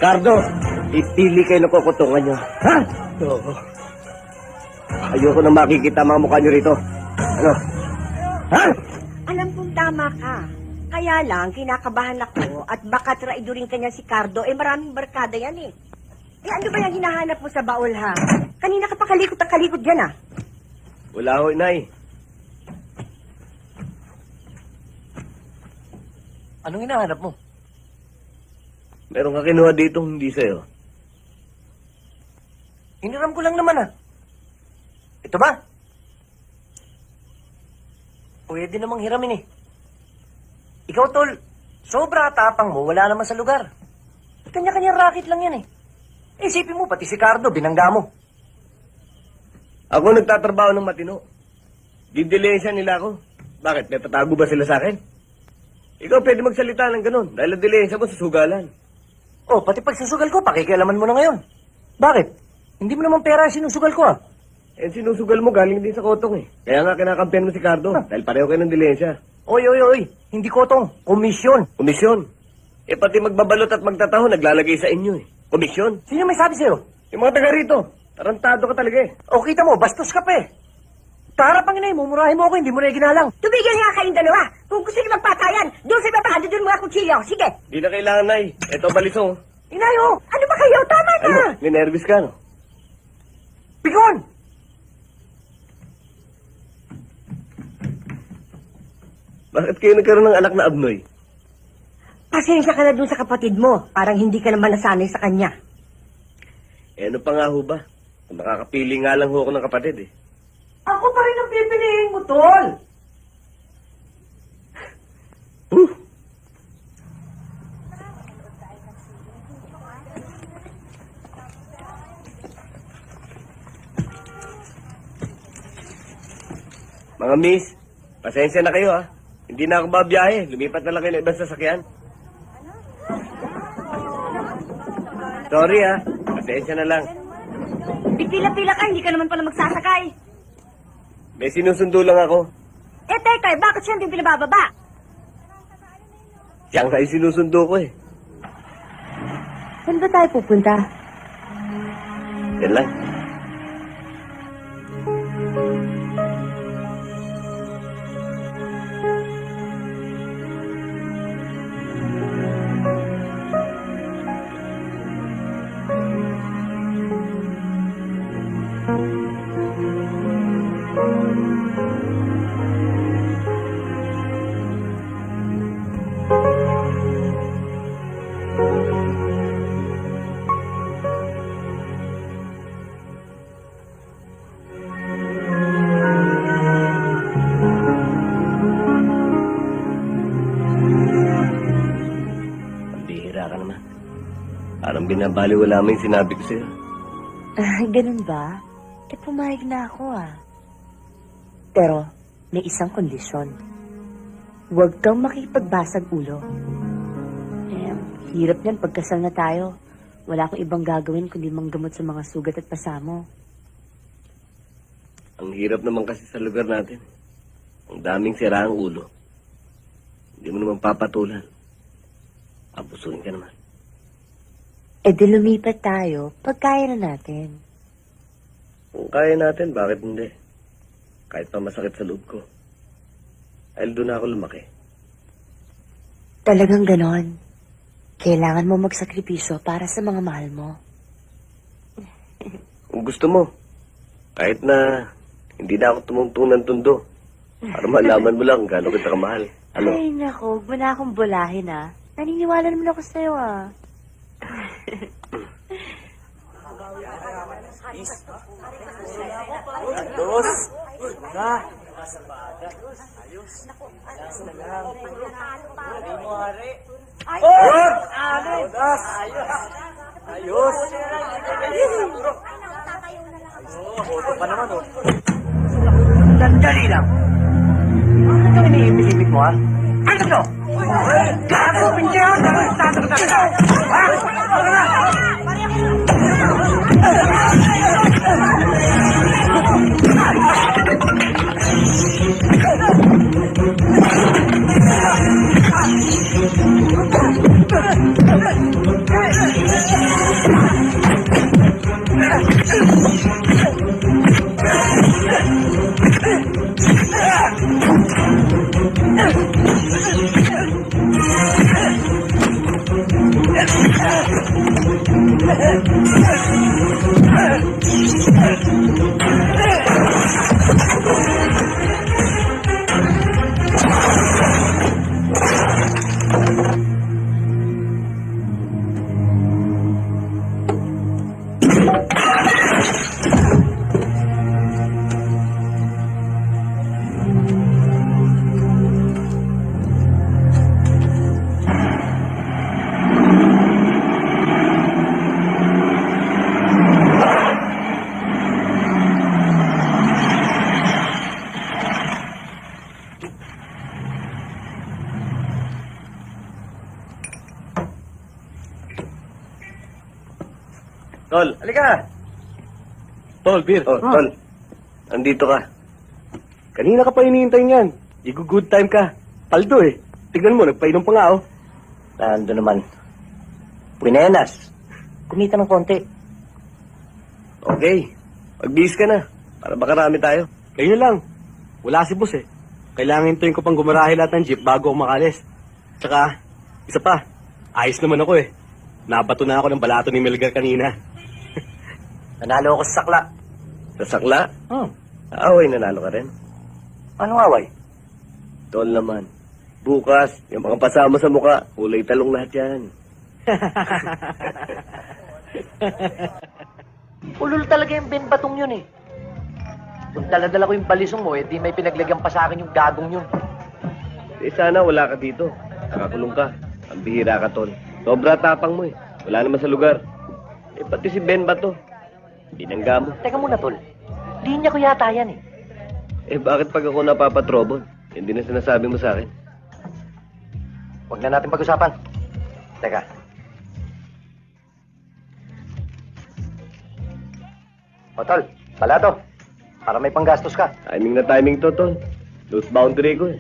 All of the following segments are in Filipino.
Cardo, ipili kayo ng kukutungan nyo. Ha? Oo. Ayoko na makikita mga mukha nyo rito. Ano? Ha? Alam kong tama ka. Kaya lang, kinakabahan ako at baka traidorin ka niya si Cardo. Maraming barkada yan eh. Ano ba yung hinahanap mo sa baul ha? Kanina ka pa kalikot ang kalikot dyan ah. Wala ho, Inay. Anong hinahanap mo? Meron ka kinuha dito, hindi sa'yo. Hiniram ko lang naman ah. Ito ba? Pwede namang hiramin eh. Ikaw, tol, sobra tapang mo, wala naman sa lugar. Kanya-kanya racket lang yan eh. Isipin mo, pati si Cardo, binangga mo. Ako nagtatrabaho ng matino. Didilensya nila ako. Bakit? May patago ba sila sa akin? Ikaw pwede magsalita ng ganun dahil ang dilensya mo susugalan. Oh, pati pagsusugal ko, pakikialaman mo na ngayon. Bakit? Hindi mo naman pera sinusugal ko ah. Eh, sinusugal mo galing din sa kotong eh. Kaya nga kinakampihan mo si Cardo dahil pareho kayo ng dilensya. Oy. Hindi kotong. Komisyon. Komisyon. Eh, pati magbabalot at magtataho naglalagay sa inyo eh. Komisyon. Sino may sabi sa'yo? Yung mga taga rito. Tarantado ka talaga eh. O, kita mo, bastos ka pa eh. Kaharap ang inay mo, murahin mo ako, hindi mo na ginalang. Tumigil nga kayong dalawa. Kung gusto niyo magpatayan, doon sa babahan, doon mga kutsilyo. Sige. Di na kailangan, Nay. Eto, balisong. Inay, oh. Ano ba kayo? Tama na. Ano? May nervous ka, no? Bigon! Bakit kayo nagkaroon ng anak na abnoy? Pasensya ka na doon sa kapatid mo. Parang hindi ka naman nasanay sa kanya. Eh, ano pa nga ho ba? Kung nakakapili nga lang ho ako ng kapatid eh. Ako pa rin ang pipiliin mo, tol. Mga miss, pasensya na kayo ha. Hindi na ako babiyahe. Lumipat na lang kayo ng ibang sasakyan. Sorry ha. Pasensya na lang. Pipila-pila ka, hindi ka naman pala magsasakay. May sinusundo lang ako. Teka, bakit siya hindi pinabababa? Siyang kayo sinusundo ko eh. Saan ba tayo pupunta? Yan lang. Pambihira ka naman. Parang binabaliwala mo yung sinabi ko sa'yo. Ganun ba? Pumayag na ako ah. Pero, may isang kondisyon. Huwag kang makipagbasag ulo. Hirap yan pagkasal na tayo. Wala akong ibang gagawin kundi manggamot sa mga sugat at pasamo. Ang hirap naman kasi sa lugar natin. Ang daming siraang ulo. Hindi mo naman papatulan. Abusuin ka naman. Di lumipat tayo pag kaya na natin. Kung kaya natin, bakit hindi? Kahit pa masakit sa loob ko. Dahil doon ako lumaki. Talagang ganon. Kailangan mo magsakripisyo para sa mga mahal mo. Kung gusto mo, kahit na hindi na ako tumungtong ng tundo, para malaman mo lang kung gaano kita kamahal. Ano? Ay, naku, huwag mo na akong bulahin, ah. Naniniwala naman ako sa'yo, ah. Sandali lang. Ano ito iniibig mo, ha? Ano to? Gago, pindihan! Tol, Halika! Tol, beer. Oh, Tol. Andito ka. Kanina ka pa hinihintay niyan. Good time ka. Paldo eh. Tignan mo, nagpainom pa nga oh. Nando naman. Puinenas. Kumita ng konti. Okay. Magbihis ka na. Para makarami tayo. Kayo na lang. Wala si boss eh. Kailangan hintayin ko pang gumarahe lahat ng jeep bago ako makalis. Tsaka, isa pa, ayos naman ako eh. Nabato na ako ng balato ni Melgar kanina. Nanalo ako sa sakla. Sa sakla, Hmm. away nanalo ka rin. Anong away? Tol naman. Bukas, yung mga pasama sa muka, kulay talong lahat yan. Ulul talaga yung Ben Batong yun eh. Kung daladala ko yung balisong mo, eh di may pinaglagyan pa sa akin yung gagong yun. Eh sana wala ka dito. Nakakulong ka. Ang bihira ka, Tol. Sobra tapang mo eh. Wala naman sa lugar. Eh pati si Ben ba to? Binangga mo. Teka muna, tol. Linya ko yata yan eh. Eh bakit pag ako napapatrobon? Hindi na sinasabi mo sa akin. Huwag na natin pag-usapan. Teka. O, tol. Pala to. Para may panggastos ka. Timing na timing to, Tol. Loose boundary ko eh.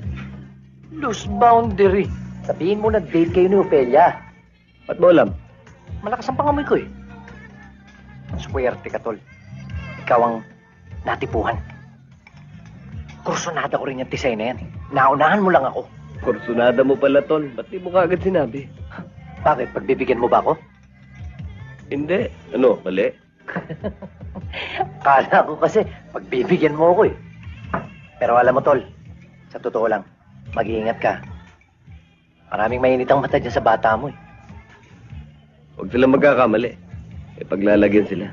Loose boundary. Sabihin mo nag-date kayo ni Ophelia. Ba't mo alam? Malakas ang pangamoy ko eh. Swerte ka, tol. Ikaw ang natipuhan. Kursunada ko rin yung tisay na yan. Naunahan mo lang ako. Kursunada mo pala, Tol. Ba't di mo kaagad sinabi? Bakit? Pagbibigyan mo ba ako? Hindi. Ano, mali? Kala ko kasi pagbibigyan mo ako eh. Pero alam mo, tol, sa totoo lang, mag-iingat ka. Maraming mainit ang mata dyan sa bata mo eh. Huwag silang magkakamali. Eh paglalagyan sila.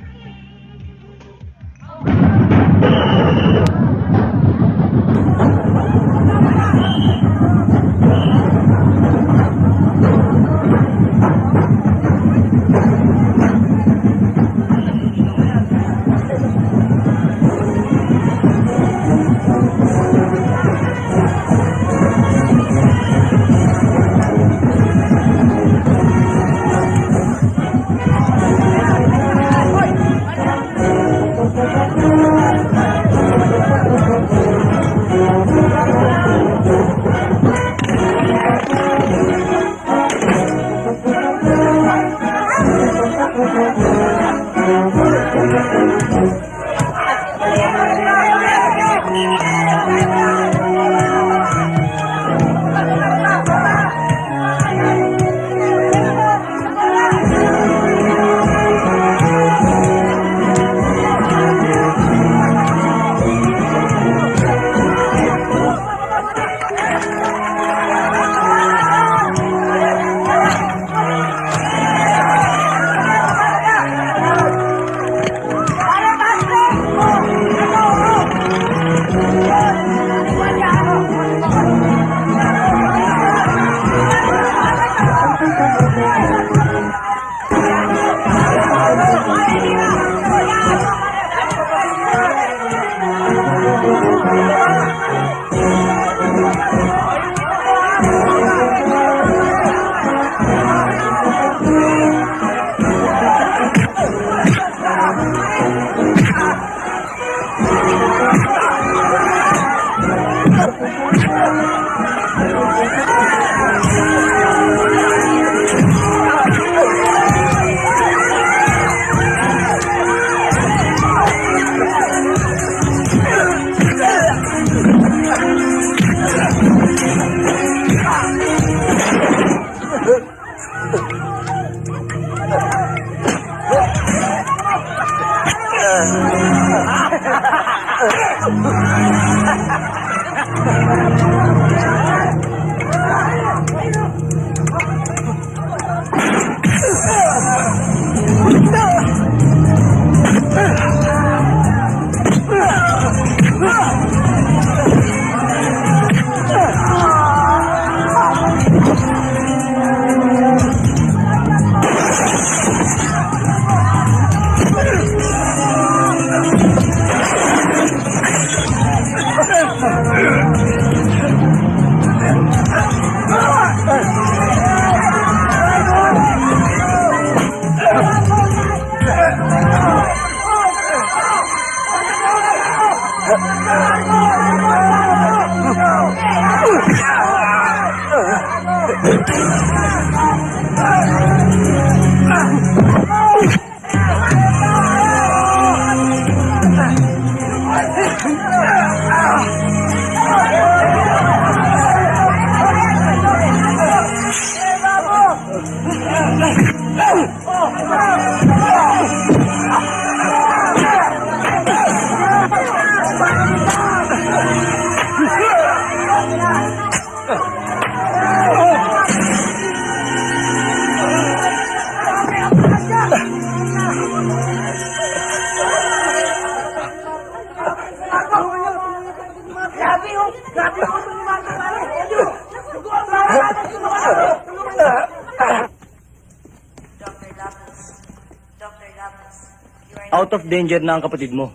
Out of danger na ang kapatid mo.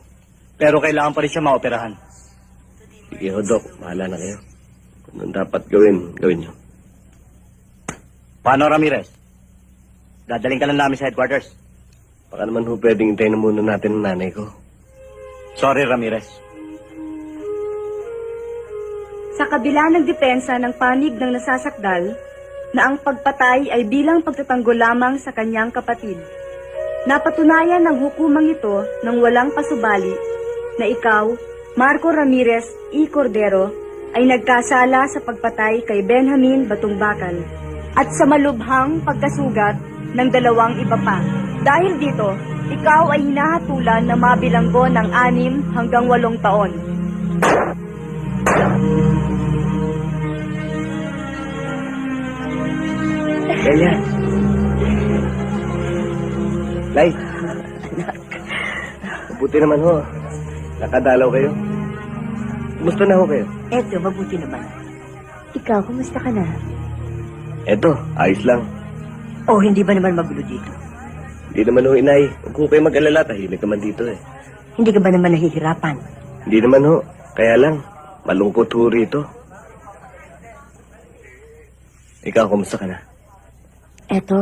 Pero kailangan pa rin siya maoperahan. Sige ho, Dok. Bahala na kayo. Kung anong dapat gawin, gawin nyo. Paano, Ramirez? Dadaling ka lang namin sa headquarters. Baka naman ho pwedeng hintayin na muna natin ang nanay ko. Sorry, Ramirez. Sa kabila ng depensa ng panig ng nasasakdal na ang pagpatay ay bilang pagtatanggol lamang sa kanyang kapatid, napatunayan ng hukumang ito ng walang pasubali na ikaw, Marco Ramirez E. Cordero, ay nagkasala sa pagpatay kay Benjamin Batungbakal at sa malubhang pagkasugat ng dalawang iba pa. Dahil dito, ikaw ay hinahatulan na mabilanggo ng 6 hanggang 8 taon. Kaya. Lai. Mabuti naman ho. Nakadalaw kayo. Kumusta na ho kayo? Eto, mabuti naman. Ikaw, kumusta ka na? Eto, ayos lang. Oh, hindi ba naman magulo dito? Hindi naman ho, inay. Huwag ko kayo mag-alala. Tahimik naman dito eh. Hindi ka ba naman nahihirapan? Hindi naman ho. Kaya lang, malungkot ho rito. Ikaw, kumusta ka na? Eto,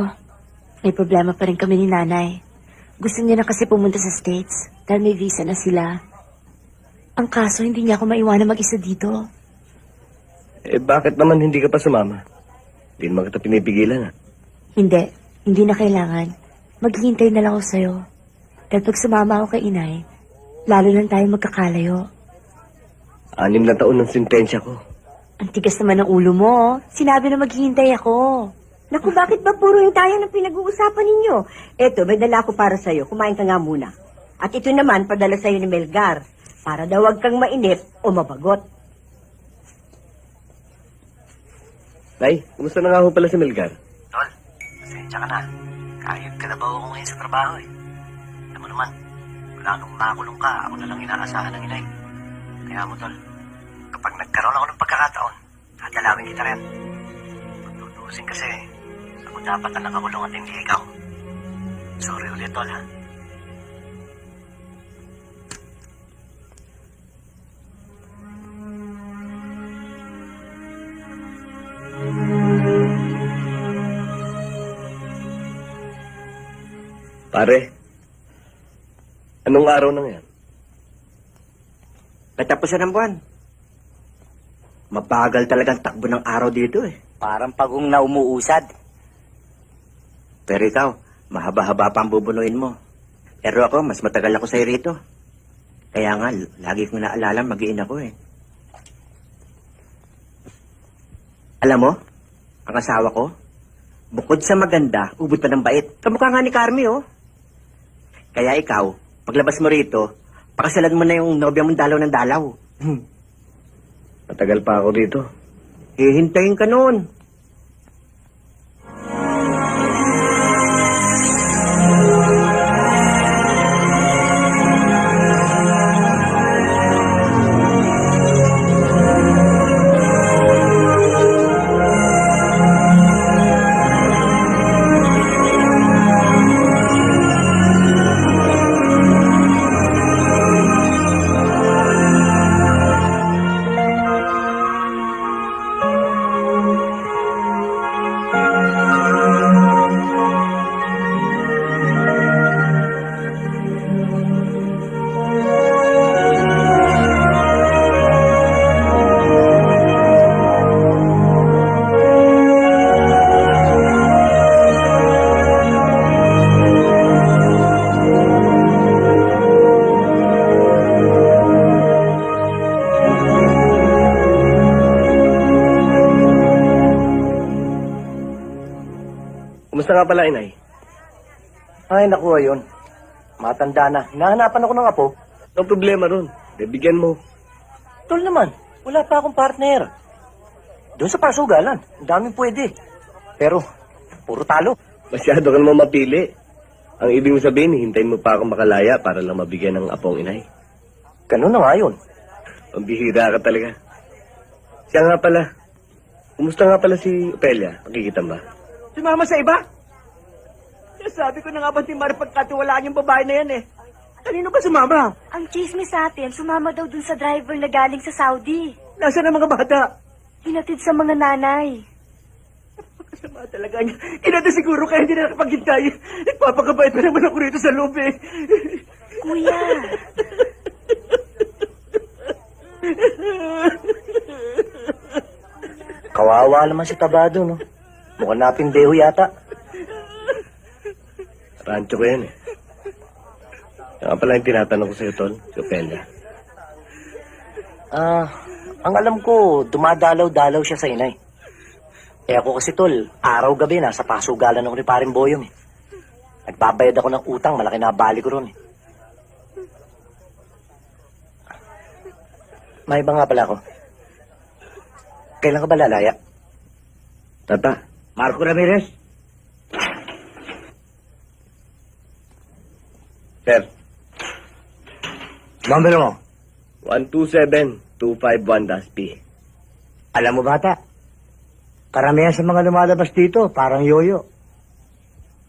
may problema pa rin kami ni nanay. Gusto niya na kasi pumunta sa States dahil may visa na sila. Ang kaso, hindi niya ako maiwanan mag-isa dito. Eh, bakit naman hindi ka pa sumama? Hindi naman kita pinipigilan, ha? Hindi na kailangan. Maghihintay na lang ako sa'yo. Dahil pag sumama ako kay inay, lalo lang tayo magkakalayo. 6 na taon ng sentensya ko. Ang tigas naman ng ulo mo, oh. Sinabi na maghihintay ako. Naku, bakit ba puro yung tayo ng pinag-uusapan ninyo? Eto, may dala ko para sa'yo. Kumain ka nga muna. At ito naman, padala sa'yo ni Melgar. Para daw wag kang mainip o mabagot. Nay, kumusta na nga ho pala si Melgar? Tol, pasensya ka na. Kahit kalabaw ako ngayon sa trabaho eh. Alam mo naman, wala nung makulong ka, ako na lang inaasahan ng inay. Kaya mo, Tol, kapag nagkaroon ako ng pagkakataon, dadalawin kita rin. Kung tutuusin kasi, ako dapat na nakakulong at hindi ikaw. Sorry ulit, Tol, ha? Pare, anong araw na yan? Katapusan ng buwan. Mabagal talagang takbo ng araw dito eh. Parang pagong na umuusad. Pero ikaw, mahaba-haba pa ang bubunuin mo. Pero ako, mas matagal ako sa'yo rito. Kaya nga, lagi kong naalala, mag-iin ako eh. Alam mo, ang asawa ko, bukod sa maganda, ubod pa ng bait. Kamukha nga ni Carmi oh. Kaya ikaw, Paglabas mo rito, pakasalan mo na yung nobya mong dalaw ng dalaw. Matagal pa ako dito. Hihintayin ka noon. Kumusta nga pala, inay? Ay, nakuha yun. Matanda na. Hinahanapan ako ng apo. No problema ron. Bibigyan mo. Tol naman, wala pa akong partner. Doon sa pasugalan, ang daming pwede. Pero, puro talo. Masyado ka naman mapili. Ang ibig mo sabihin, hintayin mo pa ako makalaya para lang mabigyan ng apong inay. Ganun na nga yun. Ang bihira ka talaga. Siya nga pala. Kumusta nga pala si Opelia? Makikita ba? Sumama sa iba? Sabi ko na nga ba si Mar pagkatiwalaan yung babae na yan eh. Kanino ba sumama? Ang chismis sa atin, sumama daw dun sa driver na galing sa Saudi. Nasaan ang mga bata? Hinatid sa mga nanay. Kasama talaga niya. Kinata siguro kaya hindi na nakapaghintay. Nagpapakabait pa naman ako rito sa loob eh. Kuya, Kawawa naman si Tabado, no? Mukhang napindeho yata. Rancho ko yan eh. Yan nga pala yung tinatanong ko sa'yo, Tol. Si Opelia. Ang alam ko, dumadalaw-dalaw siya sa inay. Eh ako kasi, Tol, araw-gabi nasa pasugalan ako ni Paring Boyong eh. Nagbabayad ako ng utang, malaki na bali ko ron eh. May iba nga pala ako. Kailan ka ba lalaya? Tata, Marco Ramirez, sir. numero mo. 127251-P. Alam mo bata, karamihan sa mga lumalabas dito, parang yoyo.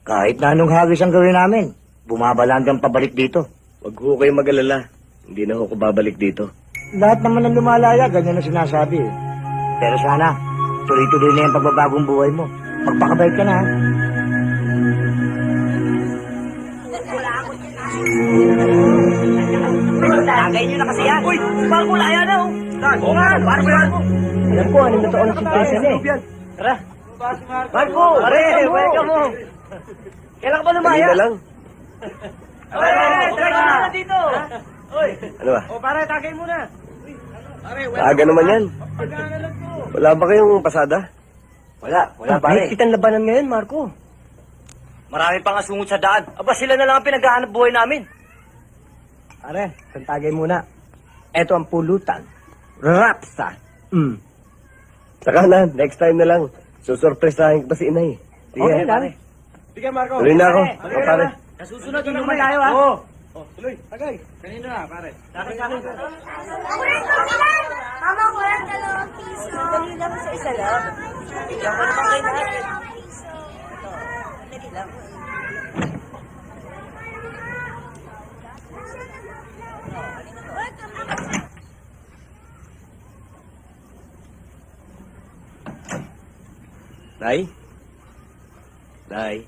Kahit na anong hagis ang gawin namin, bumabalandang pabalik dito. Huwag ho kayo mag-alala. Hindi na ho ko babalik dito. Lahat naman ng lumalaya, ganyan ang sinasabi. Pero sana, tuloy-tuloy na yung pagbabagong buhay mo. Magpakabait ka na, ha? Tagay niyo na kasi yan. Uy, parang kulaya na oh. Oo nga, parang yan mo. Alam ko, anong totoo ng sintensya niya eh. Tara. Marco, welcome mo. Kailan ka ba lumaya? Kanina lang. Tagay na dito. Ano ba? O pare, tagay muna. Aga naman yan. Wala ba kayong pasada? Wala pare. Kitang labanan ngayon, Marco. Marami pang asungod sa daan. Aba, sila na lang ang pinaghahanap buhay namin. Are, santagay muna. Ito ang pulutan. Rapsa. Saka na, next time na lang. Susurpresahin ko pa si inay. Sige. Okay, pare. Sige, Marco. Tuloy na ako. O, pare. Nasusunod, inuman tayo ha. Oo. Tuloy, tagay. Kanino na, pare? Tagay. Mama, kulang 2 piso. Dali lang sa isa lang. Bigyan ko naman kayo natin. Dali lang. Nay? Nay?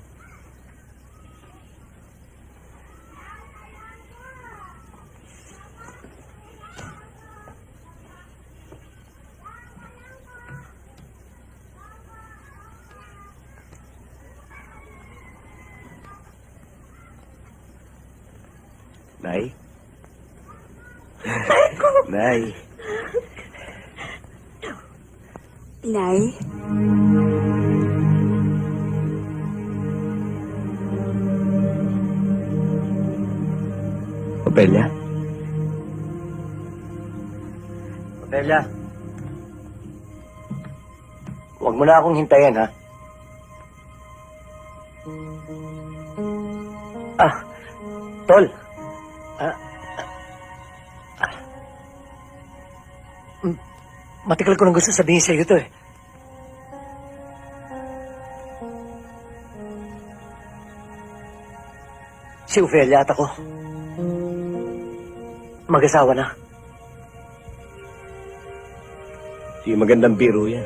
Nay? Nay? Nay? Opelia? Opelia? Huwag mo na akong hintayin, ha? Tol. Matagal ko nang gusto sabihin sa iyo to, eh. Si Ofelia at ako. Mag-asawa na. Di magandang biro yan.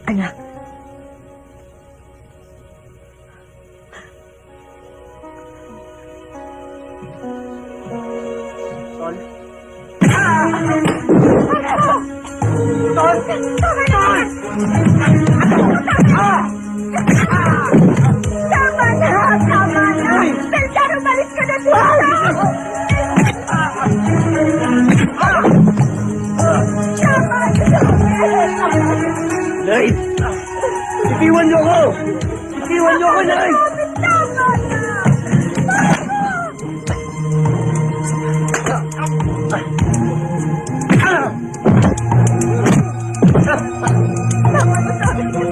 Anak. Tol? Tama na! Belgar, umalis ka na dito! Nay! Itiwan niyo ako! Itiwan niyo ako, Nay! Tama na!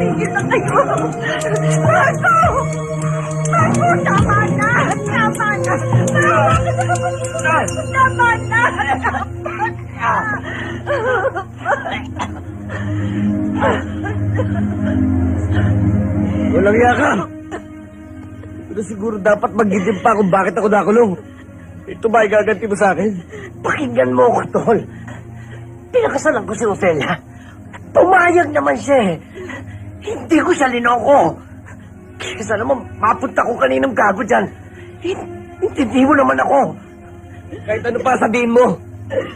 Tigil na kayo! Marco! Marco, tama na! Tama na! Tama na! Walang yaka! Pero siguro dapat magiging pa kung bakit ako nakulong. Ito ba ay gaganti mo sa akin? Pakinggan mo ako, Tol. Pinakasalan ko si Ofelia. Pumayag naman siya, eh. Hindi ko siya linoko. Kesa naman, mapunta ko kaninang gago dyan. Hindi mo naman ako. Kahit ano pa sabihin mo,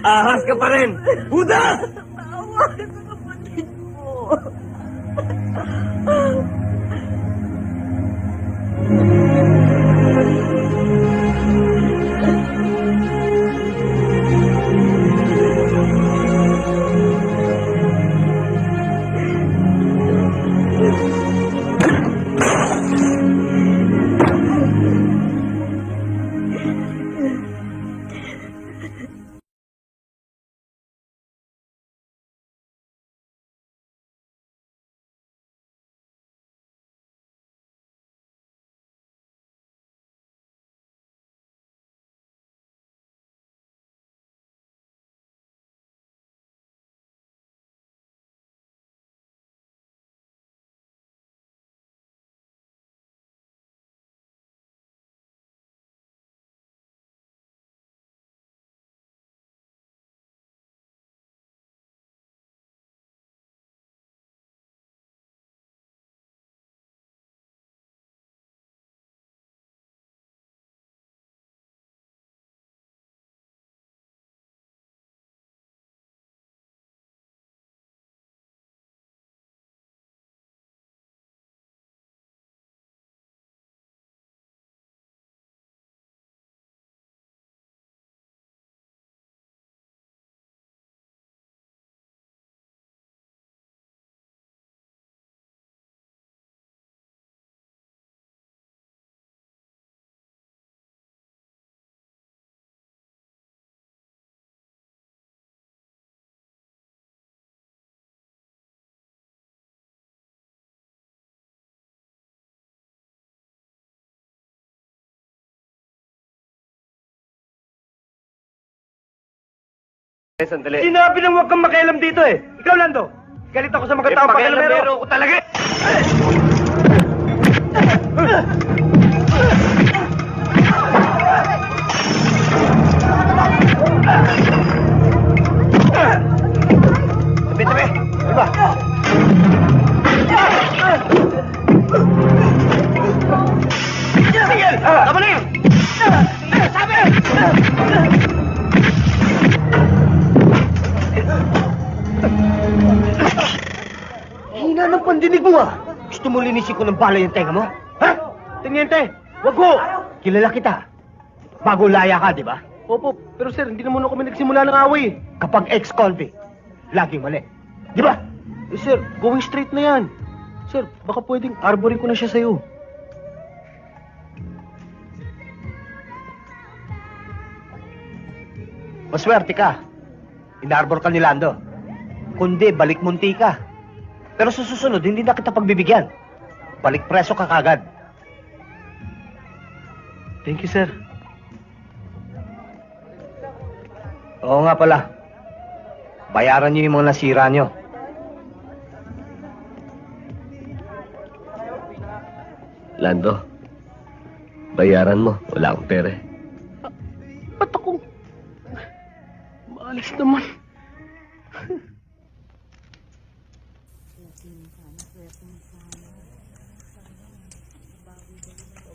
ahas ka pa rin. Huda! Awa ka sa kapatid mo. Sandali. Sinabi lang huwag kang makialam dito eh. Ikaw, Lando. Galit ako sa mga taong pakialamero. ko talaga. Tabi. Diba? Tigil! Tama na yun! Sabi! Hina ng pandinig mo, ah. Gusto mo linisin ko ng bala yung tenga mo? Ha? Teniente, wag ko! Kilala kita. Bago laya ka, di ba? Opo, pero sir, hindi naman kami nagsimula ng away. Kapag ex-convict, laging mali. Di ba? Eh, sir, going straight na yan. Sir, baka pwedeng arborin ko na siya sa'yo. Maswerte ka. Inarbor ka ni Lando. Kundi, balik munti ka. Pero sa susunod, hindi na kita pagbibigyan. Balik preso ka kagad. Thank you, sir. Oo nga pala. Bayaran niyo yung mga nasira niyo. Lando, bayaran mo. Wala akong pera eh. Ba't ako? Maalis naman.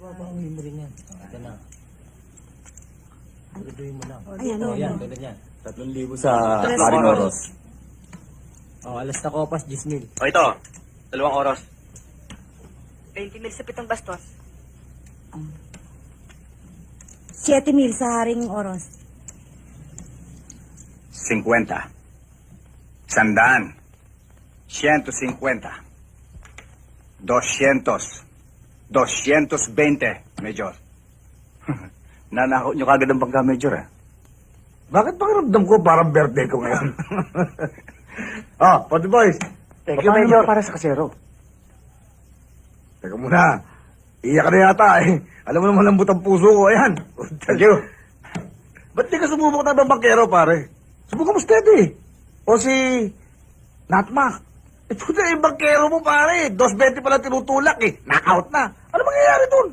Babawiin mo rin yan. Ito na. Tuloy mo lang. Ayan, Oh, yan, tulad yan. 3,000 sa Paring Oros. Oh, alas na kopas, 10,000. O ito, 2 oras. 20,000 sa 7 bastos. 7,000 sa Haring Oros. 50. 100. 150. 200. 220, Major. Nanakaw nyo kagad ang bangka, Major, eh. Bakit pakiramdam ko parang birthday ko ngayon? Pati boys. Thank you, Major, para sa kasero. Teka muna. Iyak ka na yata eh. Alam mo naman lambot ang puso ko. Ayan. Thank you. Ba't di ka sumubok na ng bangkero, pare? Subukan mo steady. O si Natmak. Puta yung bangkero mo, pare. 220 pala tinutulak eh. Knockout na. Ano mangyayari dun?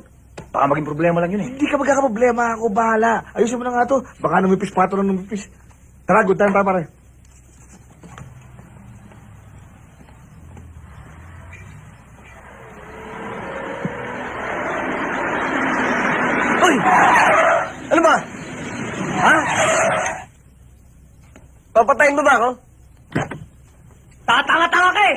Baka maging problema lang yun, eh. Hindi ka magkakaproblema. Ako bahala. Ayusin mo na nga to. Baka numipis pa ito ng numipis. Tara, good time pa, pare. Uy! Ano ba? Ha? Papatayin mo ba ako? Tatanga-tanga ka eh!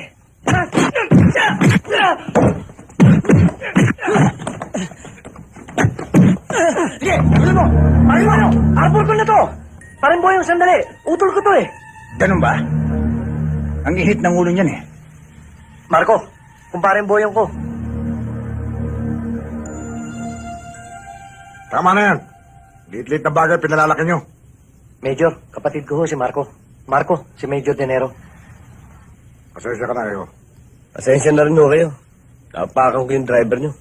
Sige, tuloy mo! Ayaw mo! Arbor ko na to! Parang boyong sandali! Utol ko to eh! Ganun ba? Ang ihit ng ulo niyan, eh. Marco, kumparing boyong ko. Tama na yan. Liit-liit na bagay pinalalaki nyo. Major, kapatid ko ho si Marco. Marco, si Major Denero. Pasensya ka na kayo. Pasensya na rin ho kayo. Napakan ko yung driver nyo.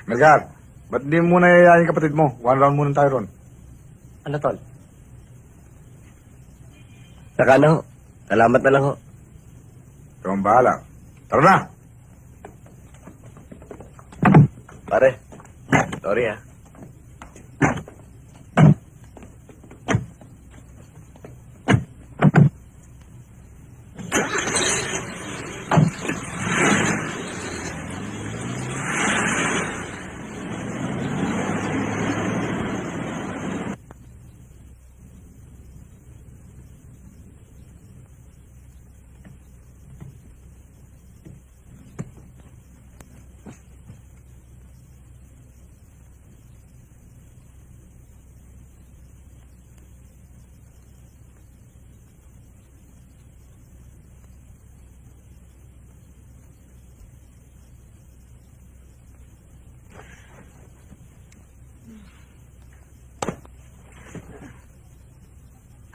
Melgar, ba't di mo muna yayayin kapatid mo? One round muna tayo ron. Ano tol? Saka na ho. Salamat na lang ho. Ikaw ang bahala. Tara na! Pare, sorry ah.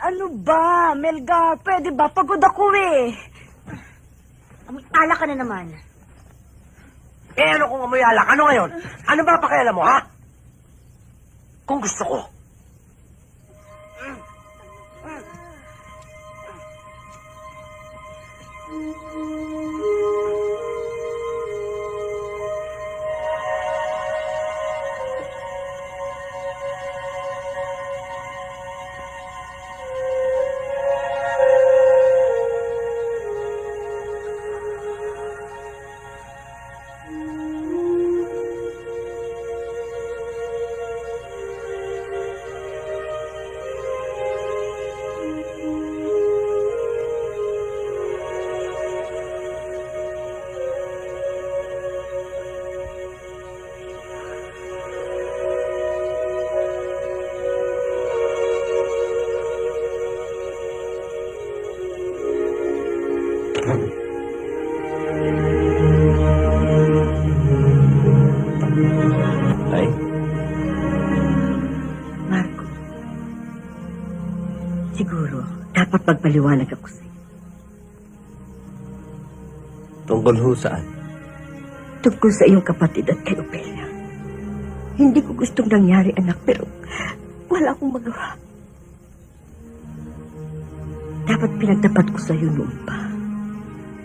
Ano ba, Melgar? Pwede ba? Pagod ako eh. Alak ka na naman. Eh ano kung amoy alak? Ano ngayon? Ano ba pakialam mo, ha? Kung gusto ko. dapat magpaliwanag ako sa'yo. Tungkol ho saan? Tungkol sa iyong kapatid at kay Opelia. Hindi ko gustong nangyari, anak, pero wala akong magawa. Dapat pinagtapat ko sa'yo noon pa.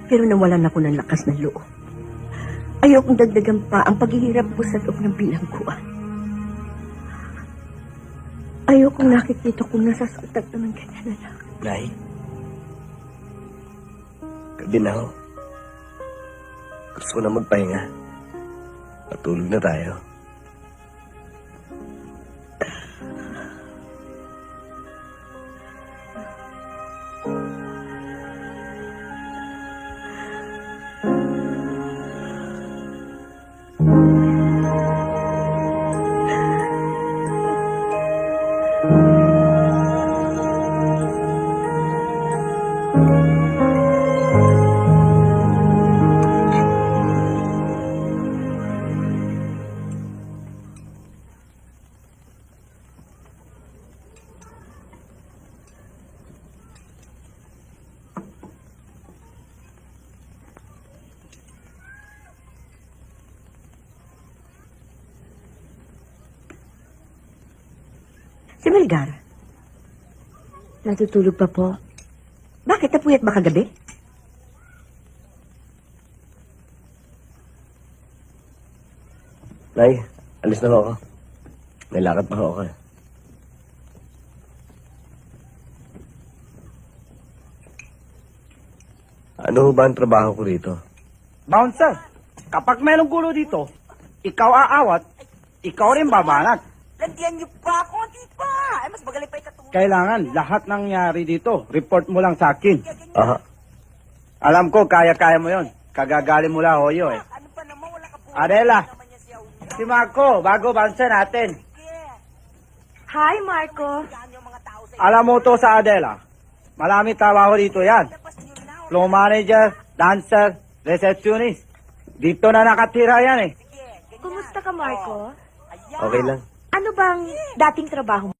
Pero nawalan ako ng lakas ng loob. Ayokong dagdagan pa ang paghihirap ko sa loob ng bilangguan. Ayokong nakikita kong nasasaktan ka ng ganyan, anak. Nay? Gabi na ho. Gusto ko na magpahinga. Patulog na tayo. Si Melgar, Natutulog pa po. bakit napuyat ba kagabi? Nay, alis na ho ako. May lakad pa ho ako eh. Ano ho ba ang trabaho ko rito? Bouncer, kapag mayroong gulo dito, ikaw aawat, ikaw rin babanat. Landian niyo pa ako, di pa. Ay, mas magaling pa ikatulog. Kailangan lahat nangyari dito, report mo lang sa akin. Aha. Alam ko, kaya-kaya mo yon. Kagagali mo lang, Hoyo eh. Ano pa naman, wala ka po. Adela, si Marco, bago bouncer natin. Hi, Marco. Alam mo to sa Adela. Marami trabaho dito yan. Flow manager, dancer, receptionist. Dito na nakatira yan eh. Kumusta ka, Marco? Okay lang. Ano bang dating trabaho mo?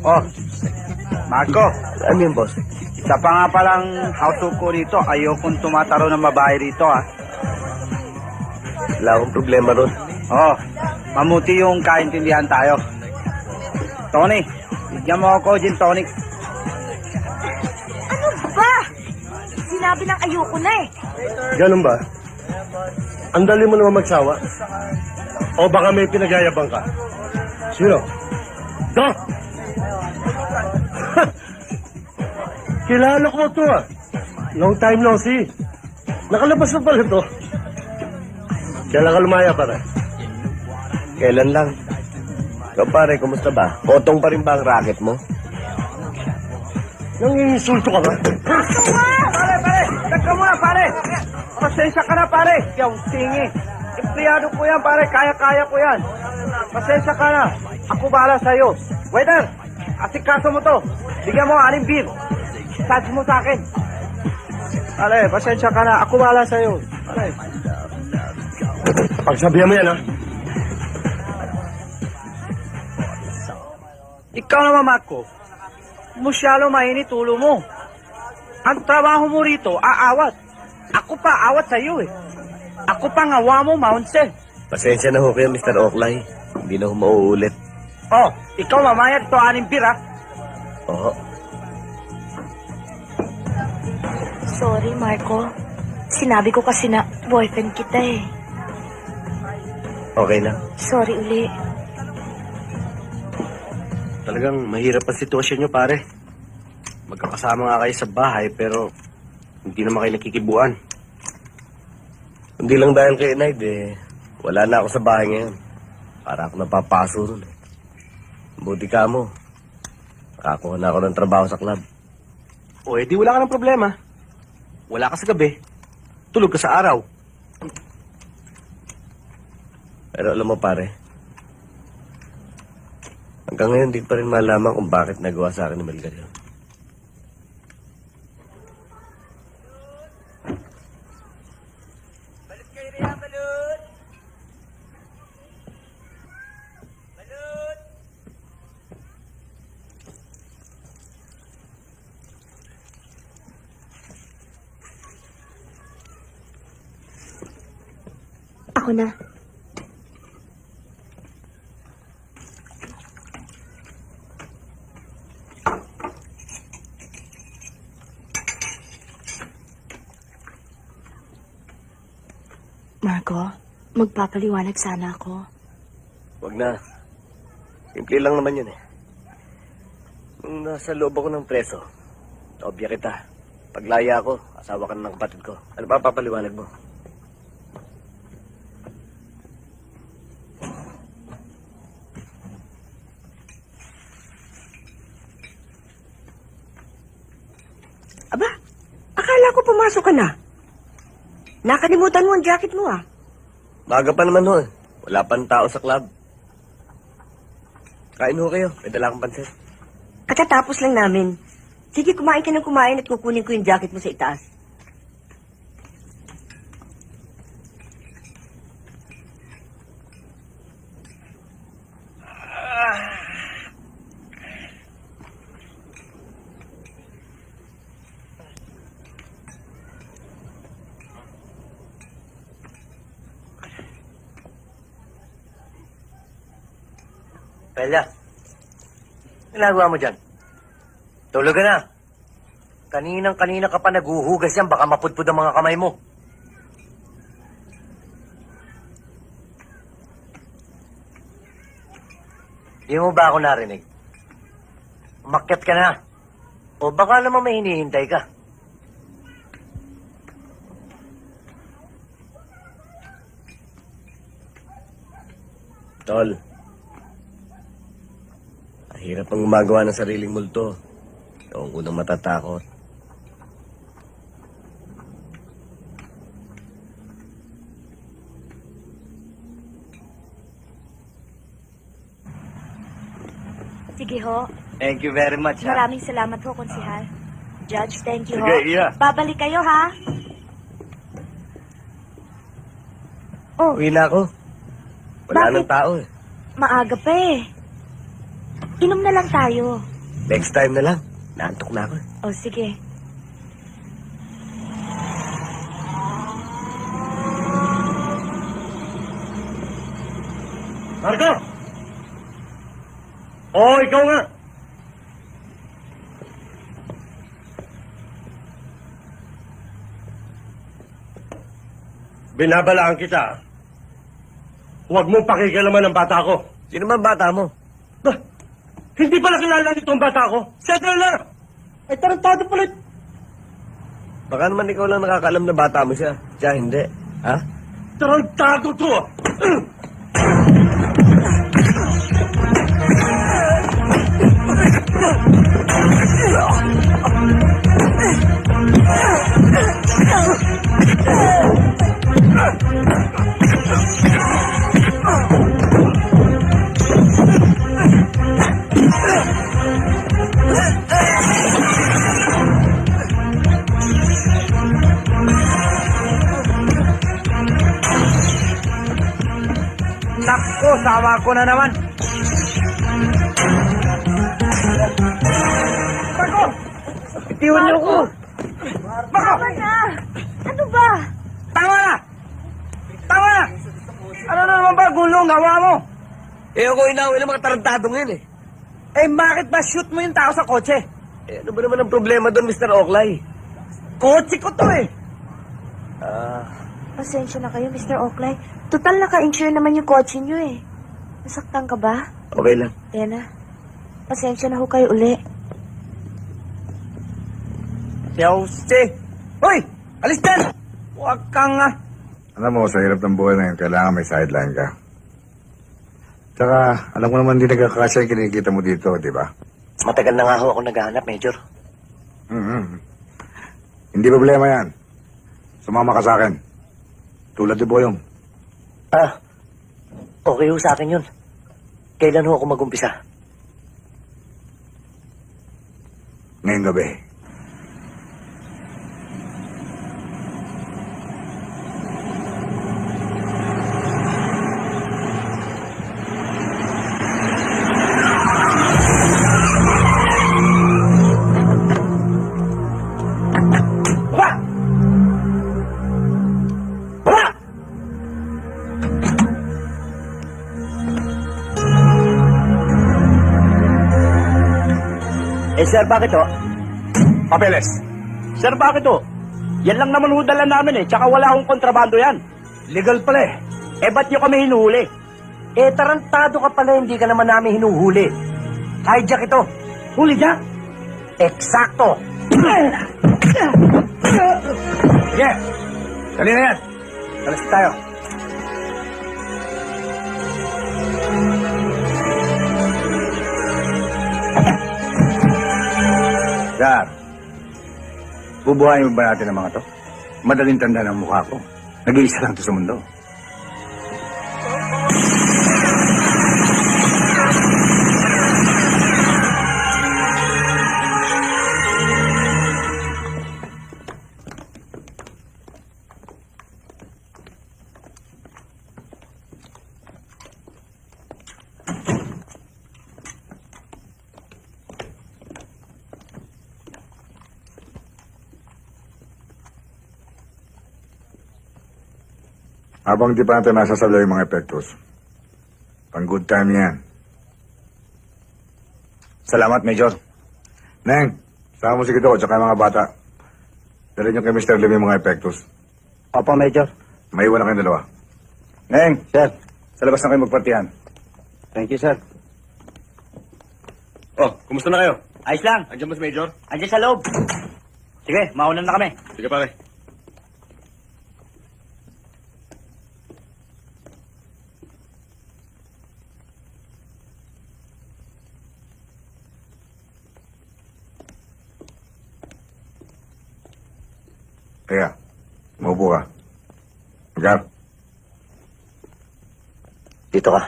Oh, Marco, Ano yun, boss? isa pa nga palang house ko rito. Ayokong tumataro ng babae rito ah. Wala akong problema ron. Oh, mamuti yung kaintindihan tayo. Tony, bigyan mo ako gin tonic. Ano ba? Sinabi ng ayoko na eh. Ganun ba? Ang dali mo naman magsawa? O baka may pinagayabang ka? Sino? Go! Kilala ko to ah. Long time no see. Nakalabas na pala to. Kailan ka lumaya pare? Kailan lang? Ikaw pare, kumusta ba? Kotong pa rin ba ang racket mo? Nang insulto ka ba? Pare, teka muna pare. Pasensya ka na pare. Yung tingi. Empleyado ko yan pare, kaya-kaya ko yan. Pasensya ka na. Ako bahala sa'yo. Waiter, asikaso mo to. Bigyan mo 6 beer. Charge mo sa akin. Pare, pasensya ka na. Ako wala sa'yo. Pare. Pagsabihan mo yan, ha? Ikaw naman, Marco. Masyalo mainit ulo mo. Ang trabaho mo rito, aawat. Ako pa awat sa'yo eh. Ako pa ngawa mo, Mountain. Pasensya na ho kayo, Mr. Oklay. Hindi na ho mauulit. Oh, ikaw mamaya ito 6 pira. Oo. Sorry, Marco. Sinabi ko kasi na boyfriend kita eh. Okay lang. Sorry uli. Talagang mahirap ang sitwasyon nyo, pare. Magkakasama nga kayo sa bahay, pero hindi naman kayo nakikibuan. Hindi lang dahil kay Naid, eh. Wala na ako sa bahay ngayon. Para ako napapaso ron, eh. Buti ka mo. Nakakuha na ako ng trabaho sa club. O, edi wala ka ng problema. Wala ka sa gabi. Tulog ka sa araw. Pero alam mo, pare, hanggang ngayon di pa rin malaman kung bakit nagawa sa akin ni Melgar yun. Ako na. Marco, magpapaliwanag sana ako. Wag na. Simple lang naman yun, eh. Nung nasa loob ako ng preso, naobya kita. Paglaya ako, asawa ka na ng kapatid ko. Ano pa papaliwanag mo? Aba, akala ko pumasok ka na. Nakalimutan mo ang jacket mo ah. Maga pa naman ho, eh. Wala pang tao sa club. Kain ho kayo. May dala akong pansit. Katatapos lang namin. Sige, kumain ka ng kumain at kukunin ko yung jacket mo sa itaas. Pelia, ginagawa mo dyan? Tulog ka na. Kaninang-kanina ka pa naguhugas yan, baka mapudpud ang mga kamay mo. Di mo ba ako narinig? Umakyat ka na. O baka naman may hinihintay ka. Tol. Hirap ang gumagawa ng sariling multo. Noong unang matatakot. Sige ho. Thank you very much, Maraming salamat ho, Konsihal. Judge, thank you ho. Sige, iya. Babalik kayo ha. Uwi na ako. Wala Bakit? nang tao, eh. Maaga pa eh. Inom na lang tayo. Next time na lang. Naantok na ako, eh. O sige. Marco! Oo, ikaw nga! Binabalaan kita. Huwag mong pakikalaman ang bata ko. Sino man bata mo? Bah, hindi pala kilala nito ang bata ko. Settle na! Ay, tarantado pala. Baka naman ikaw lang nakakaalam na bata mo siya. Siya hindi. Ha? Tarantado to ah. Nako, sama ko na naman. Marco! Itiwan niyo ko. Tama na! Ano ba? Tama na! Tama na! Ano na naman ba gulong gawa mo? Eh, ako inawin ng mga tarantadong yun eh. Eh, bakit ba shoot mo yung tao sa kotse? Eh, ano ba naman ang problema doon, Mr. Oklay? Kotse ko to eh. Pasensya na kayo, Mr. Oakley. Total naka-insure naman yung kotse nyo eh. Nasaktan ka ba? Okay lang. Tena, pasensya na ho kayo uli. Jose! Hoy! Alis dyan! Huwag kang Alam mo, sa hirap ng buhay na yun, kailangan may sideline ka. Tsaka, alam mo naman, hindi nagkakasya yung kinikita mo dito, di ba? Matagal na nga ho ako naghahanap, Major. Hindi problema yan. Sumama ka sa akin. Tulad ni Boyong. Okay ho sa akin yun. Kailan ho ako mag-umpisa? Ngayong gabi. Eh, sir, bakit ho? Papeles. Sir, bakit ho? Yan lang naman hudala namin eh, tsaka wala akong kontrabando yan. Legal pala eh. Eh, ba't nyo kami hinuhuli? Eh, tarantado ka pala, hindi ka naman namin hinuhuli. Hijack ito. Huli niya? Eksakto. Sige. Dali na yan. Alas tayo. Dar, bubuhayin mo ba natin ang mga to? Madaling tanda ng mukha ko. Nag-iisa lang to sa mundo. Habang di pa natin nasasalo yung mga epektos, pang good time yan. Salamat, Major. Neng, sama mo si Kito at saka yung mga bata. Dali nyo kay Mr. Lim yung mga epektos. Opo, Major. May iwan na kayong dalawa. Neng, Sir. sa labas na kayo magpartihan. Thank you, sir. Oh, kumusta na kayo? Ayos lang. Andiyan ba si Major? Andiyan sa loob. Sige, mauna na kami. Sige pare. Kaya, maupo ka. Mag-up. Dito ka.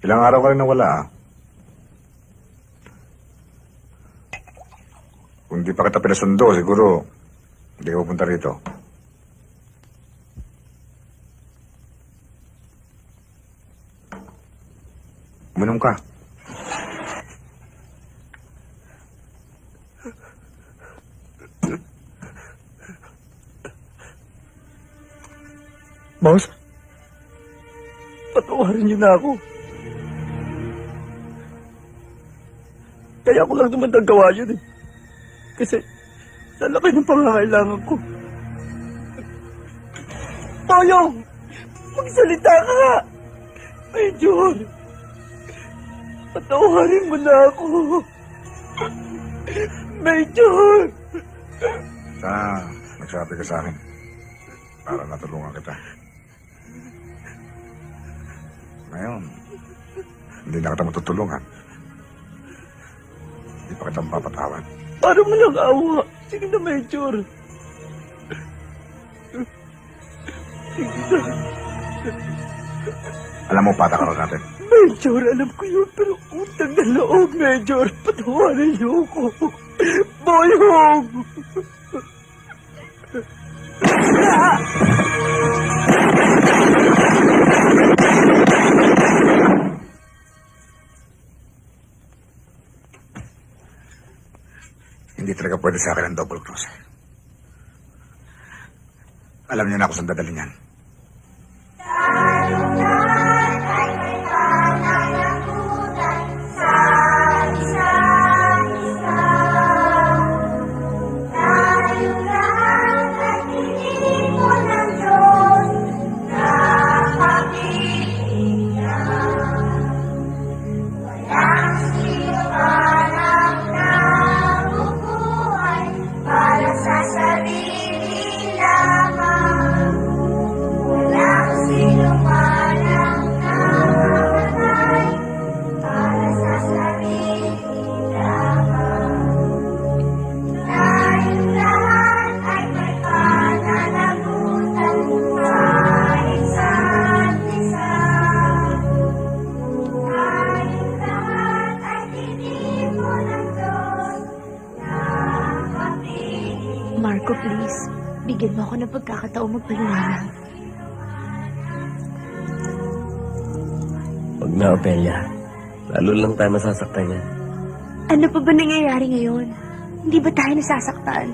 Ilang araw ka rin nawala, ah. Kung di pa kita pinasundo, siguro hindi ka pupunta rito. Uminom ka. Boss, patawarin niyo na ako. Kaya ako lang naman nagawa yun eh. Kasi sa laki ng pangangailangan ko. Toyong! Magsalita ka nga! Major! Patawarin mo na ako! Major! Sana nagsabi ka sa akin para natulungan kita. Ngayon, hindi na kita matutulungan. Hindi pa kita mapapatawad. Para mo lang awa. Sige na, Major. Sige na. Alam mo, patakaraw natin. Major, alam ko yun, pero utang na loob, Major. Patawarin niyo ako. Boyong! Hindi talaga pwede sa akin ang double cross. Alam niyo na ako saan dadalhin yan. Marco, please. Bigyan mo ako ng pagkakataong magpaliwanag. Huwag na, Opelia. Lalo lang tayo masasaktan yan. Ano pa ba nangyayari ngayon? Hindi ba tayo nasasaktan?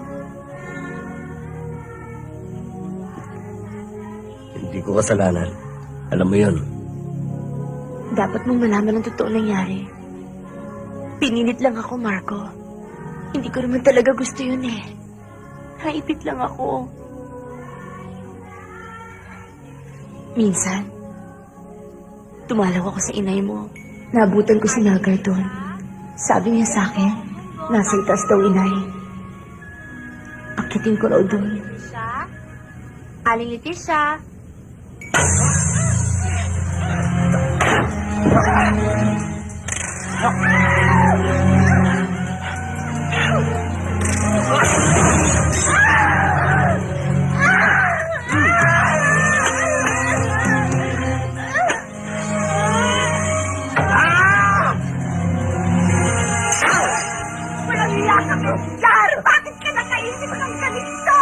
Hindi ko kasalanan. Alam mo yun. Dapat mong malaman ang totoo nangyari. Pinilit lang ako, Marco. Hindi ko naman talaga gusto yun eh. Naipit lang ako. Minsan, tumalaw ako sa inay mo. Nabutan ko si Melgar doon. Sabi niya sa akin, nasa itaas daw inay. Akitin ko raw doon. Leticia? Aling Leticia? Walang iya ka, Melgar! Bakit ka nakaisip ng ganito?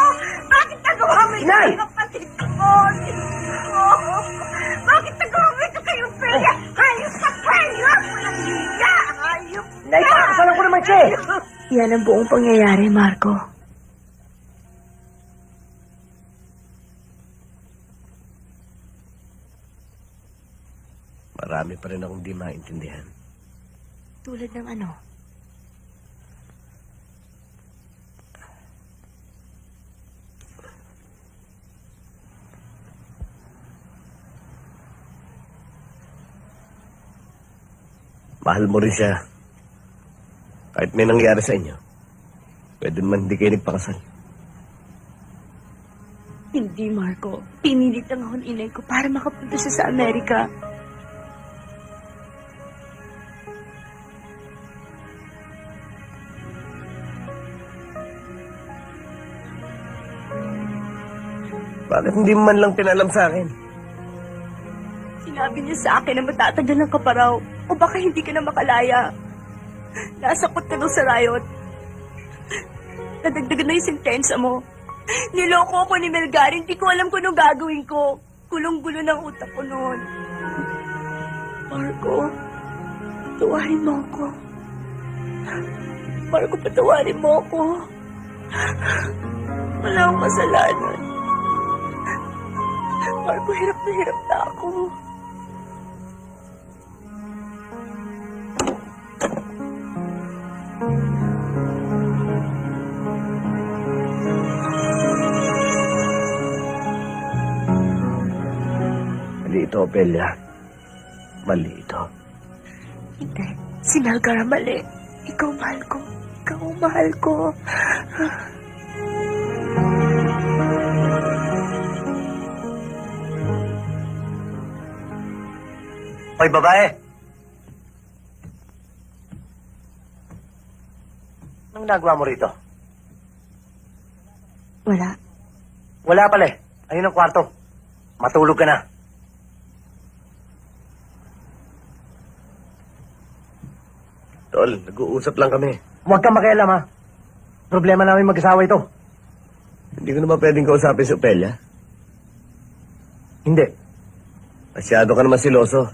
Bakit nagawa mo ito Inay! kay kapatid ko? Bakit nagawa mo ito kay Ophelia? Hayop ka, hayop! Walang iya! Hayop ka! Nay, pakakasalan ko naman siya eh. Yan ang buong pangyayari, Marco. Marami pa rin akong di maintindihan. Tulad ng ano? Mahal mo rin siya. Kahit may nangyari sa inyo, pwede naman hindi kayo nagpakasal. Hindi, Marco. Pinilit lang ako ng inay ko para makapunta siya sa Amerika. Bakit hindi mo man lang pinalam sa akin? Sinabi niya sa akin na matatagal ka pa raw. O baka hindi ka na makalaya. Nasakot ka daw sa riot. Nadagdagan na yung sentensya mo. Niloko ako ni Melgar. Hindi ko alam kung ano gagawin ko. Gulong-gulo ng utak ko noon. Marco, patawarin mo ako. Marco, patawarin mo ako. Wala akong kasalanan. Marco, hirap na ako. Mali ito, Opelia. Mali ito. Hindi. Si Melgar ang mali. Ikaw mahal ko. Ikaw ang mahal ko. Hoy, babae! Anong nagawa mo rito? Wala. Wala pala eh. Ayun ang kwarto. Matulog ka na. Tol, nag-uusap lang kami. Huwag kang makialam, ha? Problema namin mag-asawa ito. Hindi ko naman pwedeng kausapin si Opelia. Hindi. Masyado ka naman siloso.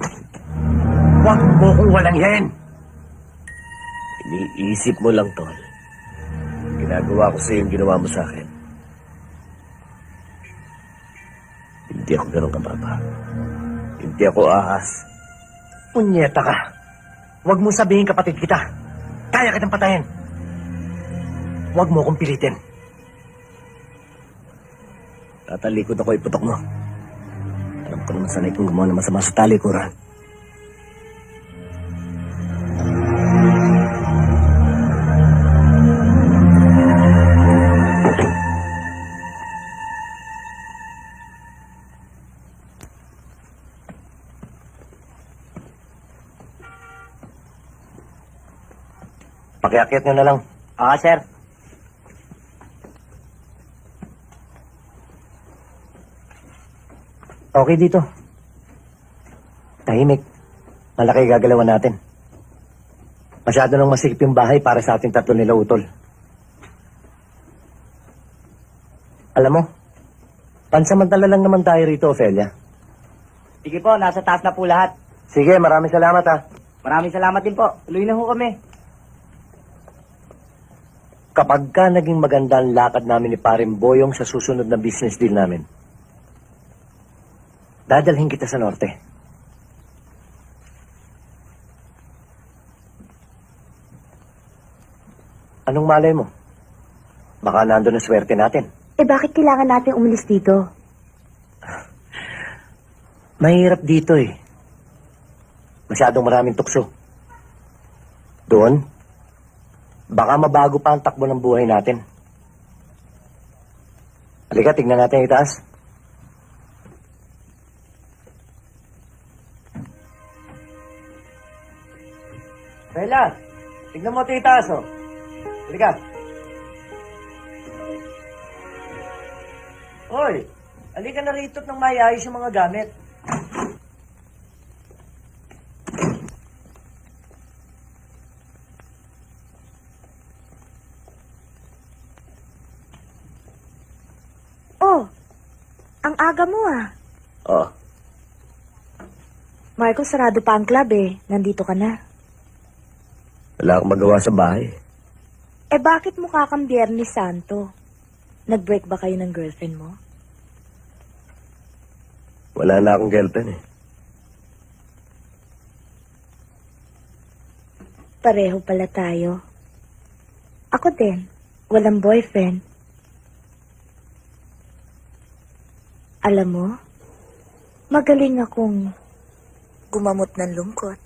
Huwag mo kong walang yan. Iniisip mo lang, Tol. Ginagawa ko sa'yo yung ginawa mo sa akin. Hindi ako ganun kababa. Hindi ako ahas. Punyeta ka. Huwag mo sabihin kapatid kita. Kaya kitang patayin. Huwag mo kong pilitin. Tatalikod ako iputok mo. Alam ko naman sanay kong gumawa ng masama sa talikuran. Pakiakit nyo na lang. Sir. Okay dito. Tahimik. Malaki gagalawan natin. Masyado nang masikip yung bahay para sa ating tatlo nila utol. Alam mo, pansamantala lang naman tayo rito, Ophelia. Sige po, nasa taas na po lahat. Sige, maraming salamat ha. Maraming salamat din po. Tuloy na ho kami. Kapag ka naging maganda ang lakad namin ni Paring Boyong sa susunod na business deal namin, dadalhin kita sa norte. Anong malay mo? Baka nandun ang swerte natin. Eh bakit kailangan natin umalis dito? Mahirap dito eh. Masyadong maraming tukso. Doon, baka mabago pa ang takbo ng buhay natin. Halika, tignan natin itaas. Bella, tignan mo ito itaas, oh. Halika. Hoy, halika na rito nang mayayos yung mga gamit. Oh, ang aga mo ah. Oh, Marco, sarado pa ang club eh. Nandito ka na. wala akong magawa sa bahay. Eh bakit mukha kang Biyernes Santo? Nag-break ba kayo ng girlfriend mo? Wala na akong girlfriend eh. Pareho pala tayo. Ako din. Walang boyfriend. Alam mo, magaling akong gumamot ng lungkot.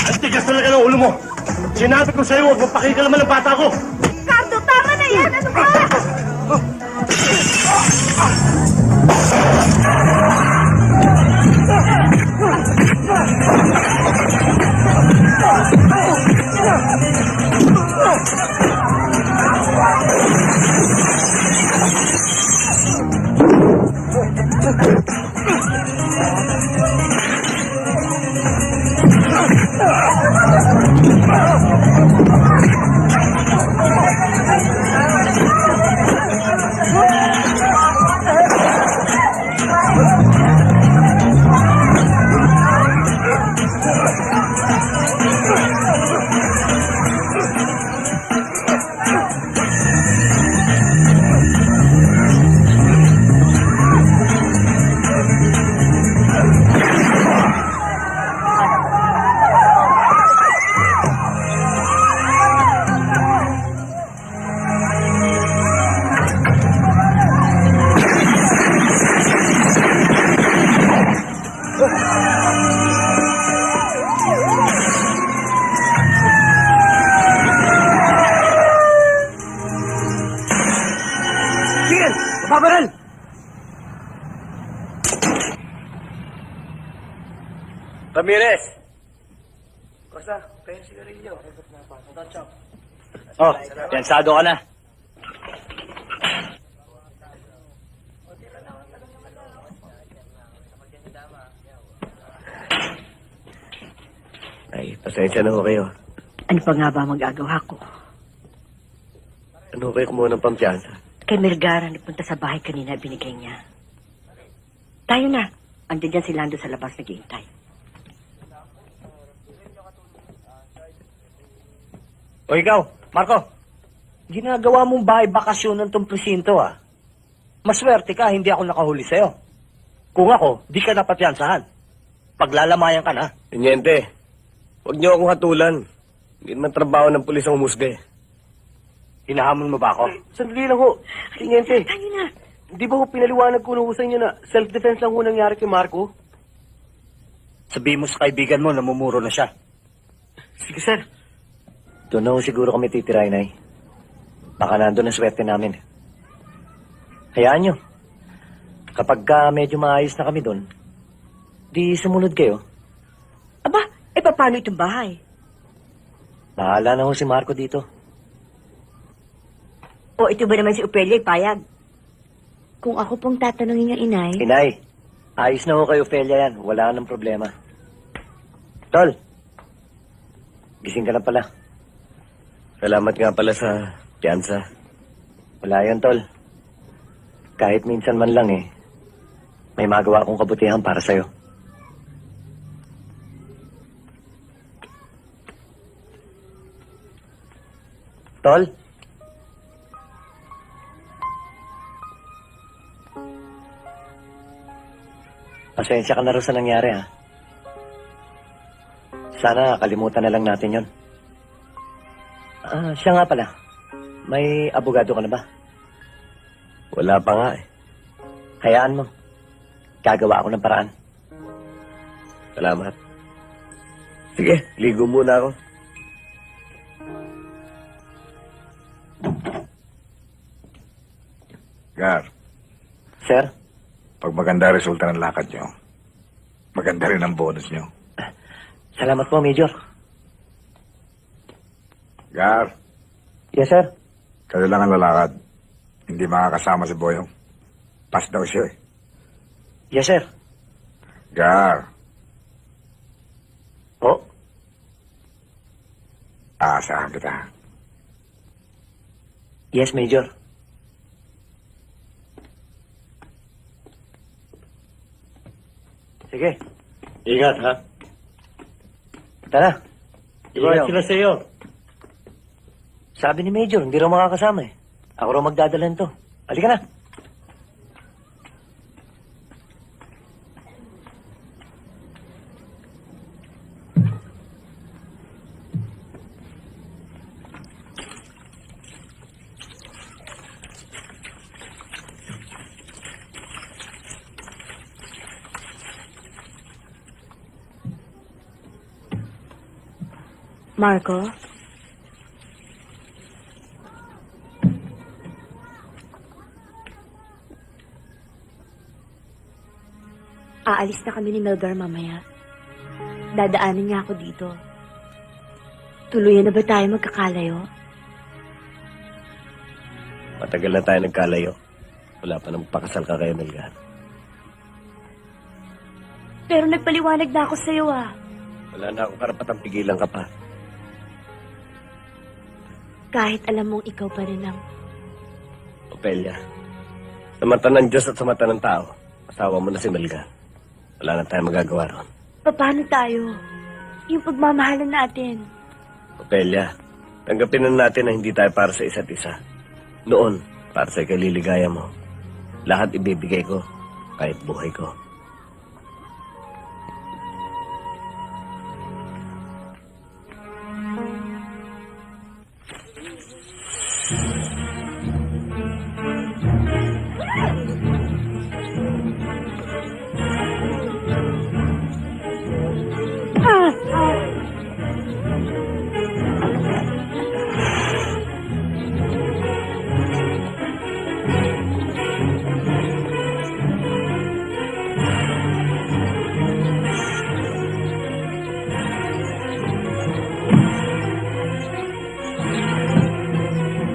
Ang tigas talaga ng ulo mo. Sinabi ko sa'yo, huwag magpakikalaman ng bata ko. Cardo, tama na yan! Ano ba? Tigil! Mababaral! Ramirez! Kosa, kaya sigarilyo. Oh, yansado ka na. Ay, pasensya na ho kayo. Ano pa nga ba magagawa ko? Ano kayo kumuha ng pampiyansa? Kay Melgar, napunta sa bahay kanina, binigay niya. Tayo na. Andiyan dyan si Lando sa labas naghihintay. O ikaw, Marco, ginagawa mong bahay bakasyon ng tong presinto ah. Maswerte ka, hindi ako nakahuli sa'yo. Kung ako, di ka dapat yansahan. Paglalamayan ka na. Teniente, huwag niyo akong hatulan. Hindi naman trabaho ng pulis ang umusga eh. Hinahamon mo ba ako? Sandali lang ho. Tiniente, Tayo na. di ba ho pinaliwanag ko nung sa inyo na self-defense lang ho nangyari kay Marco? Sabihin mo sa kaibigan mo, namumuro na siya. Sige, sir. Doon na ho siguro kami titiray, Nay. Baka nandun ang swerte namin. Hayaan nyo. Kapag medyo maayos na kami doon, di sumunod kayo. Aba, paano itong bahay? Bahala na ho si Marco dito. O ito ba naman si Opelia, payag? Kung ako pong tatanungin ng inay, Inay, ayos na ho kayo, Ophelia yan. Wala nang problema. Tol, gising ka na pala. Salamat nga pala sa piyansa. Wala yan, Tol. Kahit minsan man lang may magawa akong kabutihan para sa'yo. Tol? Pasensya ka na rin sa nangyari, ha? Sana kalimutan na lang natin yon. Siya nga pala. May abogado ka na ba? Wala pa nga eh. Hayaan mo. Gagawa ako ng paraan. Salamat. Sige, ligo muna ako. Gar, Sir? pag maganda resulta ng lakad nyo, maganda rin ang bonus nyo. Salamat po, Major. Gar, Yes, sir. kayo lang ang lalakad. Hindi makakasama si Boyong. Pass daw siya eh. Yes, sir. Gar, Oh, aasahan kita. yes, Major. Sige. Ingat, ha? Tara. Ingat sila sa'yo. Sabi ni Major, hindi raw makakasama eh. Ako raw magdadala nito. Halika na. Marco? Aalis na kami ni Melgar mamaya. Dadaanan niya ako dito. Tuluyan na ba tayo magkakalayo? Matagal na tayo nagkalayo. Wala pa nang pakasal ka kay Melgar. Pero nagpaliwanag na ako sa'yo ah. Wala na akong karapatang pigilan ka pa. Kahit alam mong ikaw pa rin ang... Opelia, sa mata ng Diyos at sa mata ng tao, asawa mo na si Melgar. Wala na tayong magagawa ron. Paano tayo? Yung pagmamahalan natin. Opelia, tanggapin na natin na hindi tayo para sa isa't isa. Noon, para sa ikaliligaya mo, lahat ibibigay ko, kahit buhay ko.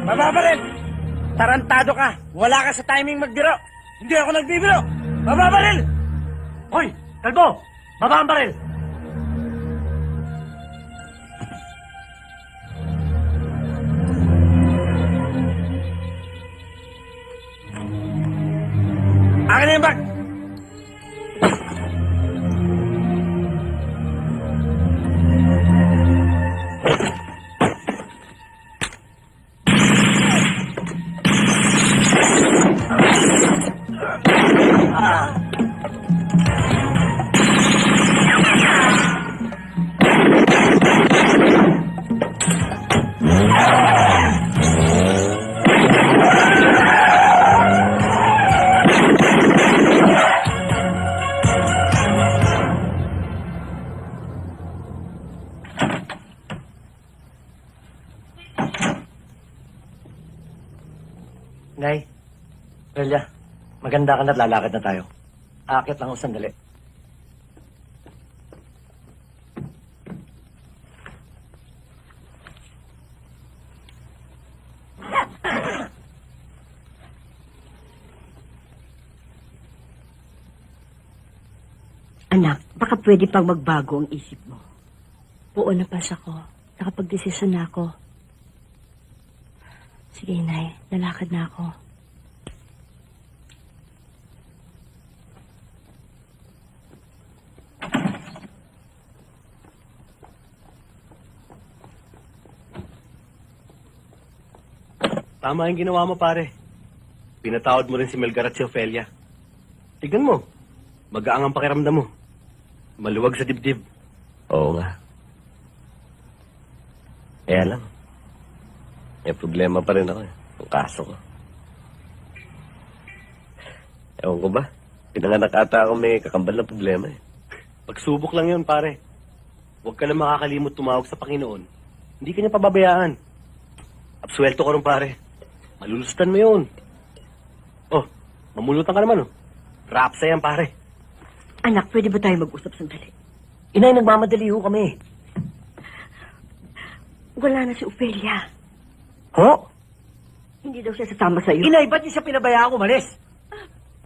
Mababaril! Tarantado ka! Wala ka sa timing magbiro! Hindi ako nagbibiro! Mababaril! Hoy! Kalbo! Baba ang baril! Akin na yung bag! Nay, Relia, maganda ka na't lalakad na tayo. Aakit lang ako sandali. Anak, baka pwede pang magbago ang isip mo. Oo, napas ako. Nakapag-desisyon na ako. Sige, Nay. Lalakad na ako. Tama yung ginawa mo, pare. Pinatawad mo rin si Melgar at si Ofelia. Tignan mo. Magaang ang pakiramdam mo. Maluwag sa dibdib. Oo nga. Kaya lang, may problema pa rin ako eh. Ang kaso ko. Ewan ko ba? Pinanganak ata ako may kakambal na problema eh. Pagsubok lang yun, pare. Huwag ka na makakalimot tumawag sa Panginoon. Hindi ka niya pababayaan. Absuelto ka rin, pare. Malulustan mo yun. Oh, mamulutan ka naman, oh. Rapsa yan, pare. Anak, pwede ba tayo mag-usap sandali? Inay, nagmamadali ho kami. Wala na si Ofelia. Ho? Hindi daw siya sasama sa'yo. Inay, ba't niya siya pinabayaan umalis?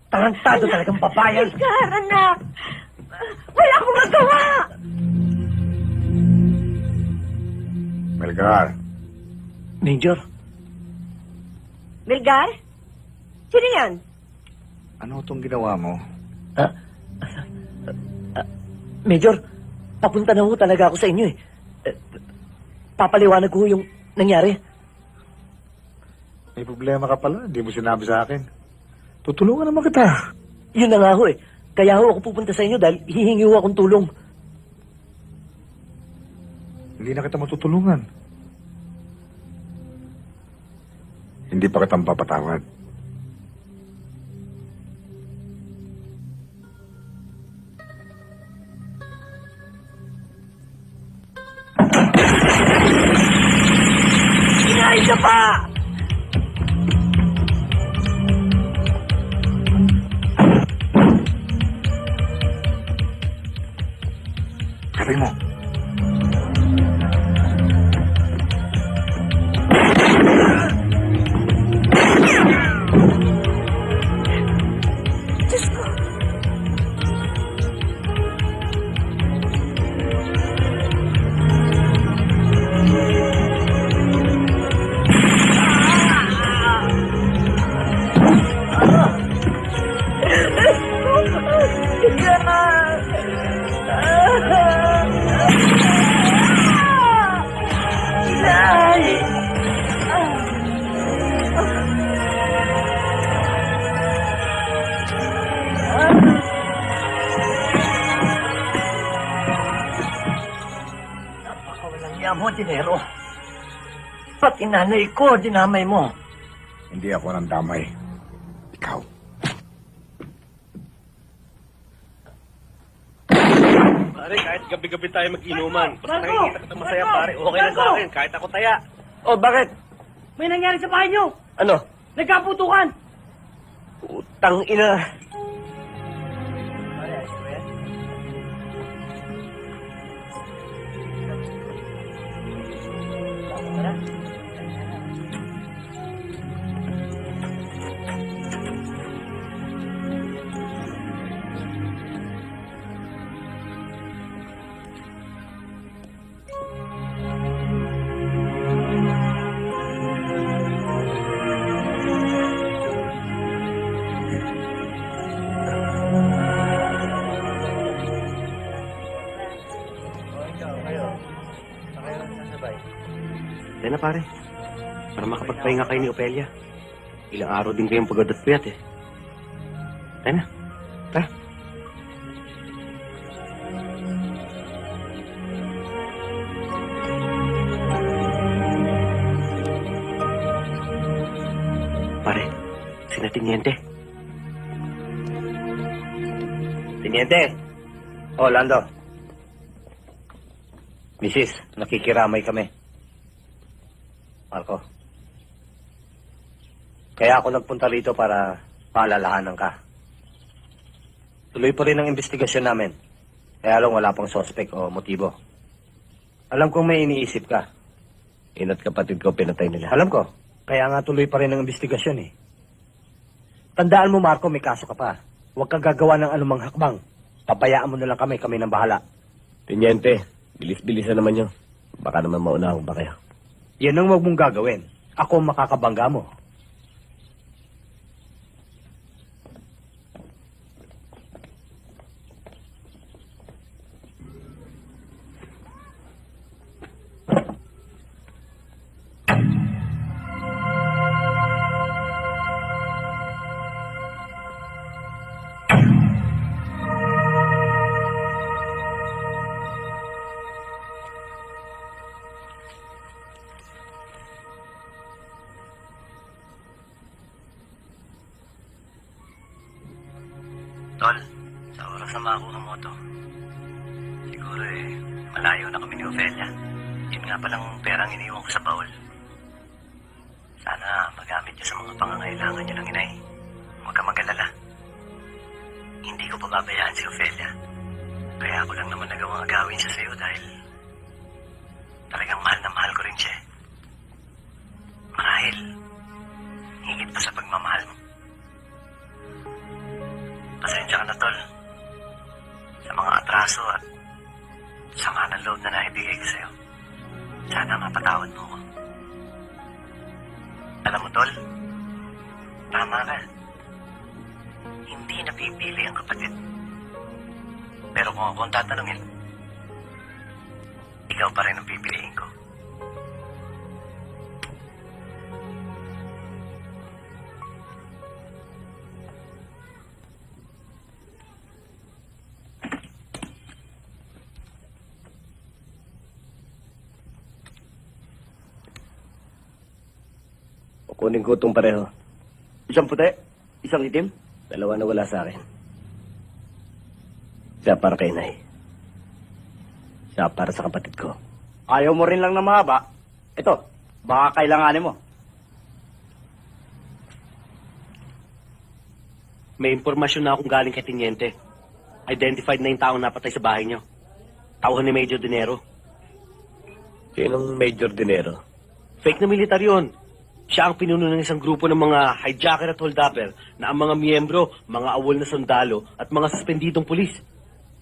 Tarantado talagang babayan. Edgar, anak! Wala akong magawa! Melgar, Major, Melgar? Sino yan? ano itong ginawa mo? Major, papunta na ho talaga ako sa inyo eh. Papaliwanag ko yung nangyari. May problema ka pala, hindi mo sinabi sa akin. Tutulungan naman kita. Yun na nga ho eh. Kaya ho ako pupunta sa inyo dahil hihingi ho akong tulong. Hindi na kita matutulungan. Hindi pa kitang papatawad. Isa pa! Sabi mo. Napakawalang niya mo, dinero. Pati nanay ko, dinamay mo. Hindi ako nang damay. Ikaw. Pare, kahit gabi-gabi tayo mag-inuman. Basta nakikita kita masaya, pare. Okay na sa akin, kahit ako taya. Oh, bakit? May nangyari sa bahay niyo. Ano? Nagkaputukan. Utang ina. Tayo na, pare. Para makapagpahinga kayo ni Opelia. Ilang araw din kayong pagod at puyat, eh. Tayo na. Tara. Pare, sina Tiniente. Tiniente. Oh, Lando. Mrs., nakikiramay kami. Marco. Kaya ako nagpunta rito para paalalahanan ka. Tuloy pa rin ang investigasyon namin. Kaya lang wala pang sospek o motibo. Alam kong may iniisip ka. Ina't kapatid ko pinatay nila. Alam ko. Kaya nga tuloy pa rin ang investigasyon eh. Tandaan mo, Marco, may kaso ka pa. Huwag kang gagawa ng anumang hakbang. Pabayaan mo na lang kami nang bahala. Tiniente, bilis-bilisan naman nyo. Baka naman maunahon ba kayo? Yan ang huwag mong gagawin. Ako ang makakabangga mo. Tol, sa oras na makakuha mo to, siguro malayo na kami ni Ofelia. Yun nga palang perang iniwan ko sa baul. Sana magamit niyo sa mga pangangailangan niyo ng inay. Huwag ka mag-alala. Hindi ko pababayaan si Ofelia. Kaya ako lang naman nagawang agawin siya sa'yo dahil talagang mahal na mahal ko rin siya. Marahil, higit pa sa pagmamahal mo. Pasensya ka na, Tol. Sa mga atraso at sama ng loob na naibigay ko sa'yo. Sana mapatawad mo ko. Alam mo, Tol, tama ka. Hindi napipili ang kapatid. Pero kung ako ang tatanungin, ikaw pa rin ang pipiliin ko. Kunin ko itong pareho. Isang puti, isang itim. Dalawa na wala sa akin. Siya para kay Nay. Siya para sa kapatid ko. Ayaw mo rin lang na mahaba. Ito, Baka kailanganin mo. May impormasyon na akong galing kay Tiniente. Identified na yung taong napatay sa bahay niyo. Tauhan ni Major Dinero. Sinong Major Dinero? Fake na militar yun. Siya ang pinuno ng isang grupo ng mga hijacker at holdupper na ang mga miyembro, mga awol na sundalo at mga suspendidong pulis.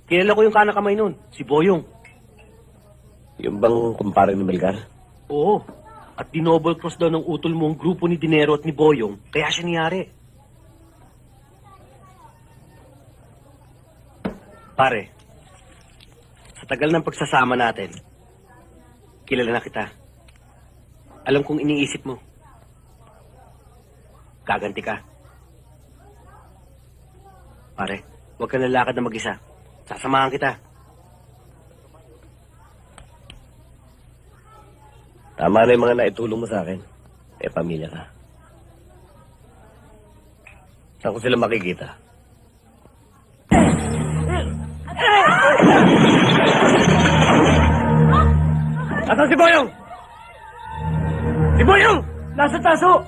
Kilala ko yung kanakamay nun, si Boyong. Yung bang kumpare ni Melgar? Oo. At dinouble cross daw ng utol mo ang grupo ni Dinero at ni Boyong, kaya siya niyari. Pare, sa tagal ng pagsasama natin, kilala na kita. Alam kong iniisip mo. Gaganti ka. Pare, huwag ka lalakad na mag-isa. Sasamahan kita. Tama na yung mga naitulong mo sa akin. Eh, pamilya ka. Saan ko sila makikita? Nasaan si Boyong? Si Boyong! Nasa taso!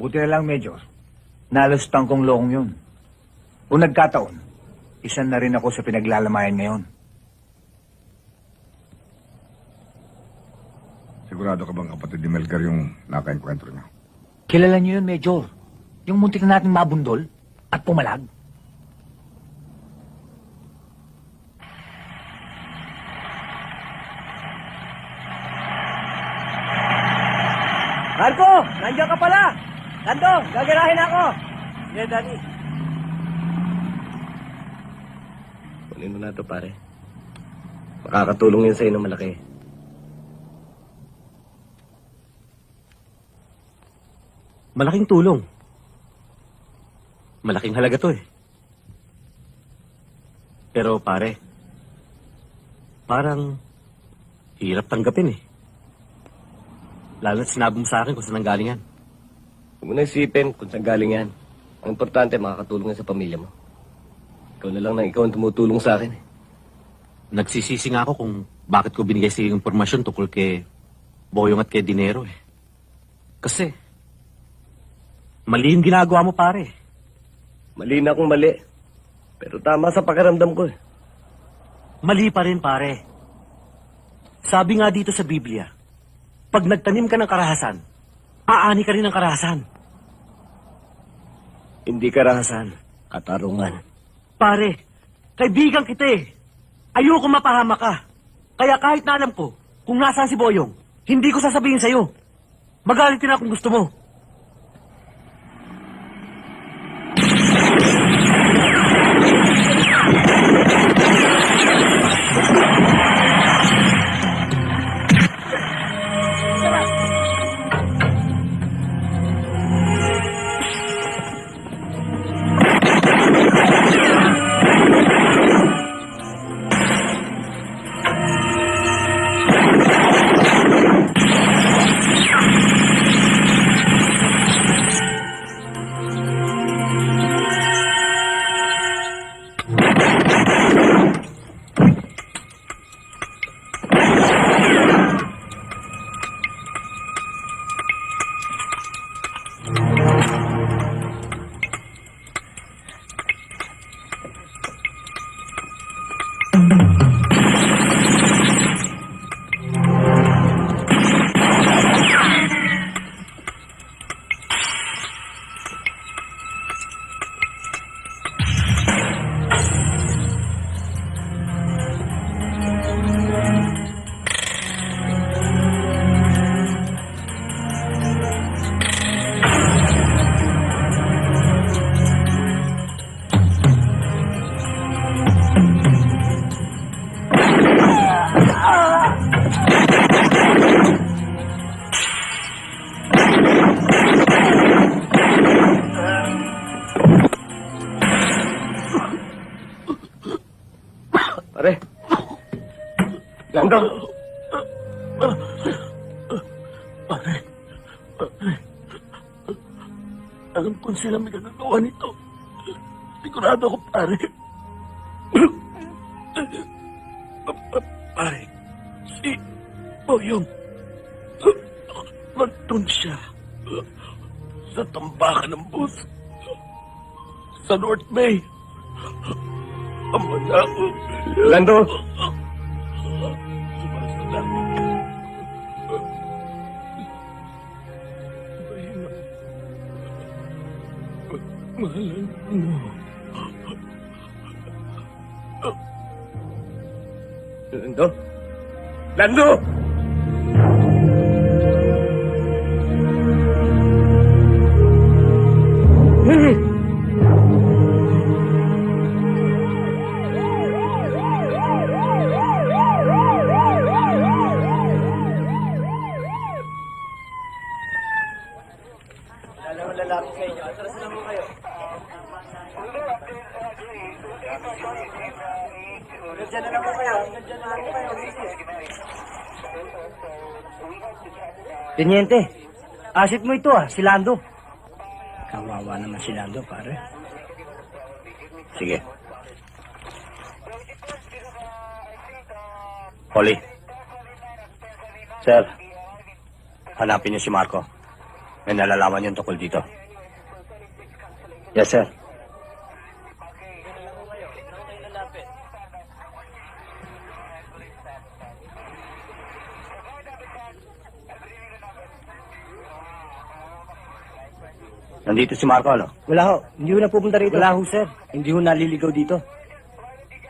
Buti na lang, Major. Nalastan kong lokong yun. Kung nagkataon, isa na rin ako sa pinaglalamayan ngayon. Sigurado ka bang kapatid ni Melgar yung nakaenkwentro niya? Kilala niyo yun, Major. Yung muntik na natin mabundol at pumalag. Marco! Nandiyan ka pala! Nando! Gagarahin ako! Yeah, Daddy. Kunin mo na ito, pare. Makakatulong yun sa'yo ng malaki. Malaking tulong. Malaking halaga to eh. Pero pare, parang hirap tanggapin eh. Lalo't sinabi mo sa akin kung saan nanggaling yan. Huwag mo na isipin kung saan galing yan. Ang importante, makakatulong yan sa pamilya mo. Ikaw na lang na ikaw ang tumutulong sa akin. Nagsisisi nga ako kung bakit ko binigay sa iyo impormasyon tungkol kay Boyong at kay Dinero eh. Kasi, mali yung ginagawa mo pare. Mali na akong mali. Pero tama sa pakiramdam ko eh. Mali pa rin pare. Sabi nga dito sa Biblia, pag nagtanim ka ng karahasan, aani ka rin ng karahasan. Hindi karahasan, katarungan. Pare, kaibigan kita eh. Ayoko mapahama ka. Kaya kahit na alam ko kung nasaan si Boyong, hindi ko sasabihin sa'yo. Magalit ka na kung gusto mo. Lando! Alam kung sila may nagagawa nito. Sigurado ako, pare. Pare, si Boyong. Nandun siya. Sa tambakan ng bus. Sa North Bay. Ama na ako. Lando! Mahalan mo. Lando? Lando! Teniente, asit mo ito si Lando. Kawawa naman si Lando, pare. Sige. Holly. Sir. Hanapin niyo si Marco. May nalalaman yung tungkol dito. Yes, sir. Nandito si Marco, ano? Wala ho, hindi ho na pupunta rito. Wala ho, sir. Hindi ho naliligaw dito.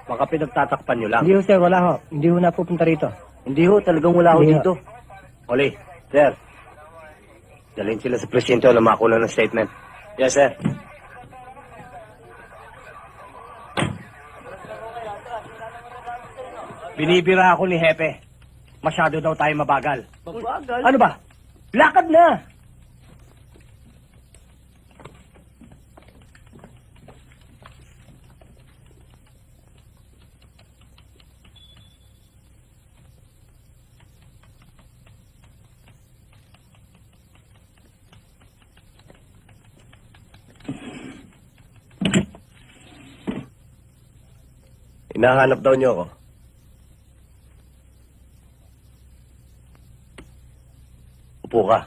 Baka pinagtatakpan niyo lang. Hindi ho, sir, wala ho. Hindi ho na pupunta rito. Hindi ho, talagang wala ho Hindi ho. dito. Holly, sir. Dalhin sila sa presinto na makuha ng statement. Yes, sir. Binibira ako ni Hepe. Masyado daw tayo mabagal. Mabagal? Ano ba? Lakad na! Hinahanap daw niyo ako. Upo ka.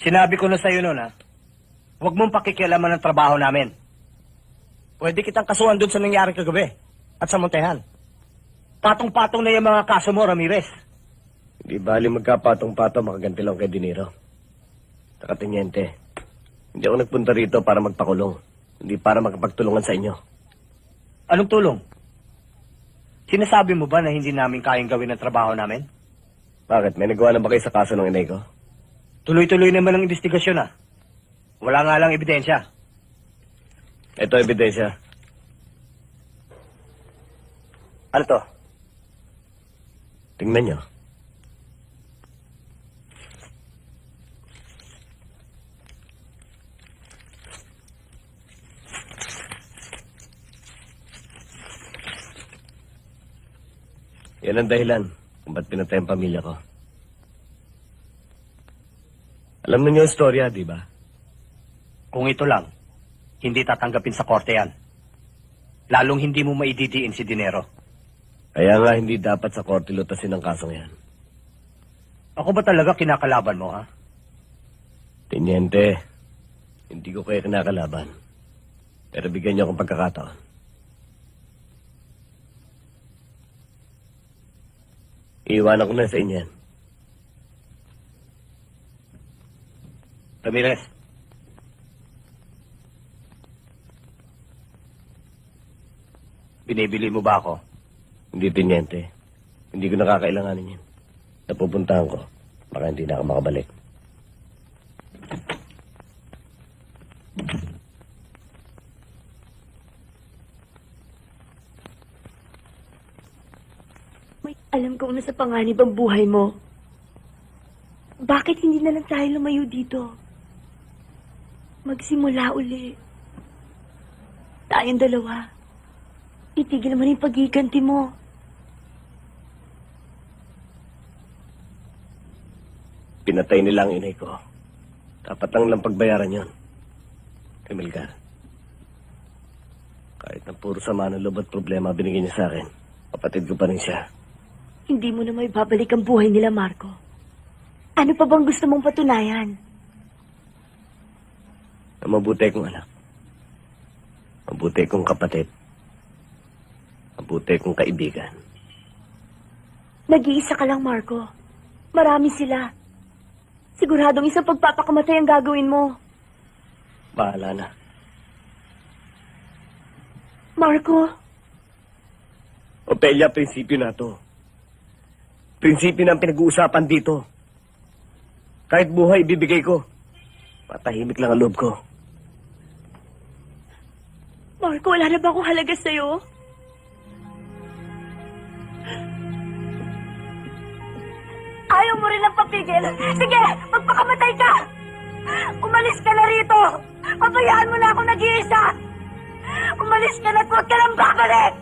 Sinabi ko na sa'yo noon, ha? Huwag mong pakikialaman ng trabaho namin. Pwede kitang kasuhan doon sa nangyari kagabi at sa Montehan. Patong-patong na yung mga kaso mo, Ramirez. Hindi bali magkapatong-patong makaganti lang kay Dinero. Saka Teniente, hindi ako nagpunta rito para magpakulong. Hindi para makapagtulungan sa inyo. Anong tulong? Sinasabi mo ba na hindi namin kayang gawin ang trabaho namin? Bakit? May nagawa na ba kayo sa kaso ng inay ko? Tuloy-tuloy naman ang investigasyon, ha? Wala nga lang ebidensya. Ito ebidensya. Ano to? Tingnan nyo. Yan ang dahilan kung ba't pinatay ang pamilya ko. Alam niyo yung storya, di ba? Kung ito lang, hindi tatanggapin sa korte yan. Lalong hindi mo maididiin si Dinero. Kaya nga hindi dapat sa korte lutasin ang kasong yan. Ako ba talaga kinakalaban mo, ha? Teniente, hindi ko kayo kinakalaban. Pero bigyan niyo akong pagkakataon. Iiwanan ko na sa inyo yan. Ramirez. Binibili mo ba ako? Hindi, Teniente. Hindi ko nakakailanganin yan. Napupuntahan ko. Baka hindi na ako makabalik. May alam kong nasa panganib ang buhay mo. Bakit hindi na lang tayo lumayo dito? Magsimula uli. tayong dalawa. Itigil naman yung paghiganti mo. Pinatay nila ang inay ko. Dapat lang lang pagbayaran yon. Emilcar. Kahit na puro sama ng loob at problema binigyan niya sa akin, kapatid ko pa rin siya. Hindi mo na may babalik ang buhay nila, Marco. Ano pa bang gusto mong patunayan? Na mabuti kong anak. Mabuti kong kapatid. Mabuti kong kaibigan. Nag-iisa ka lang, Marco. Marami sila. Siguradong isang pagpapakamatay ang gagawin mo. Bahala na. Marco, Opelia, prinsipyo na to. Prinsipyo na ang pinag-uusapan dito. Kahit buhay, ibibigay ko. Patahimik lang ang loob ko. Marco, wala na ba akong halaga sa'yo? Ayaw mo rin ang papigil. Sige, magpakamatay ka! Umalis ka na rito! Pabayaan mo na ako nag-iisa! Umalis ka na at huwag ka nang babalik!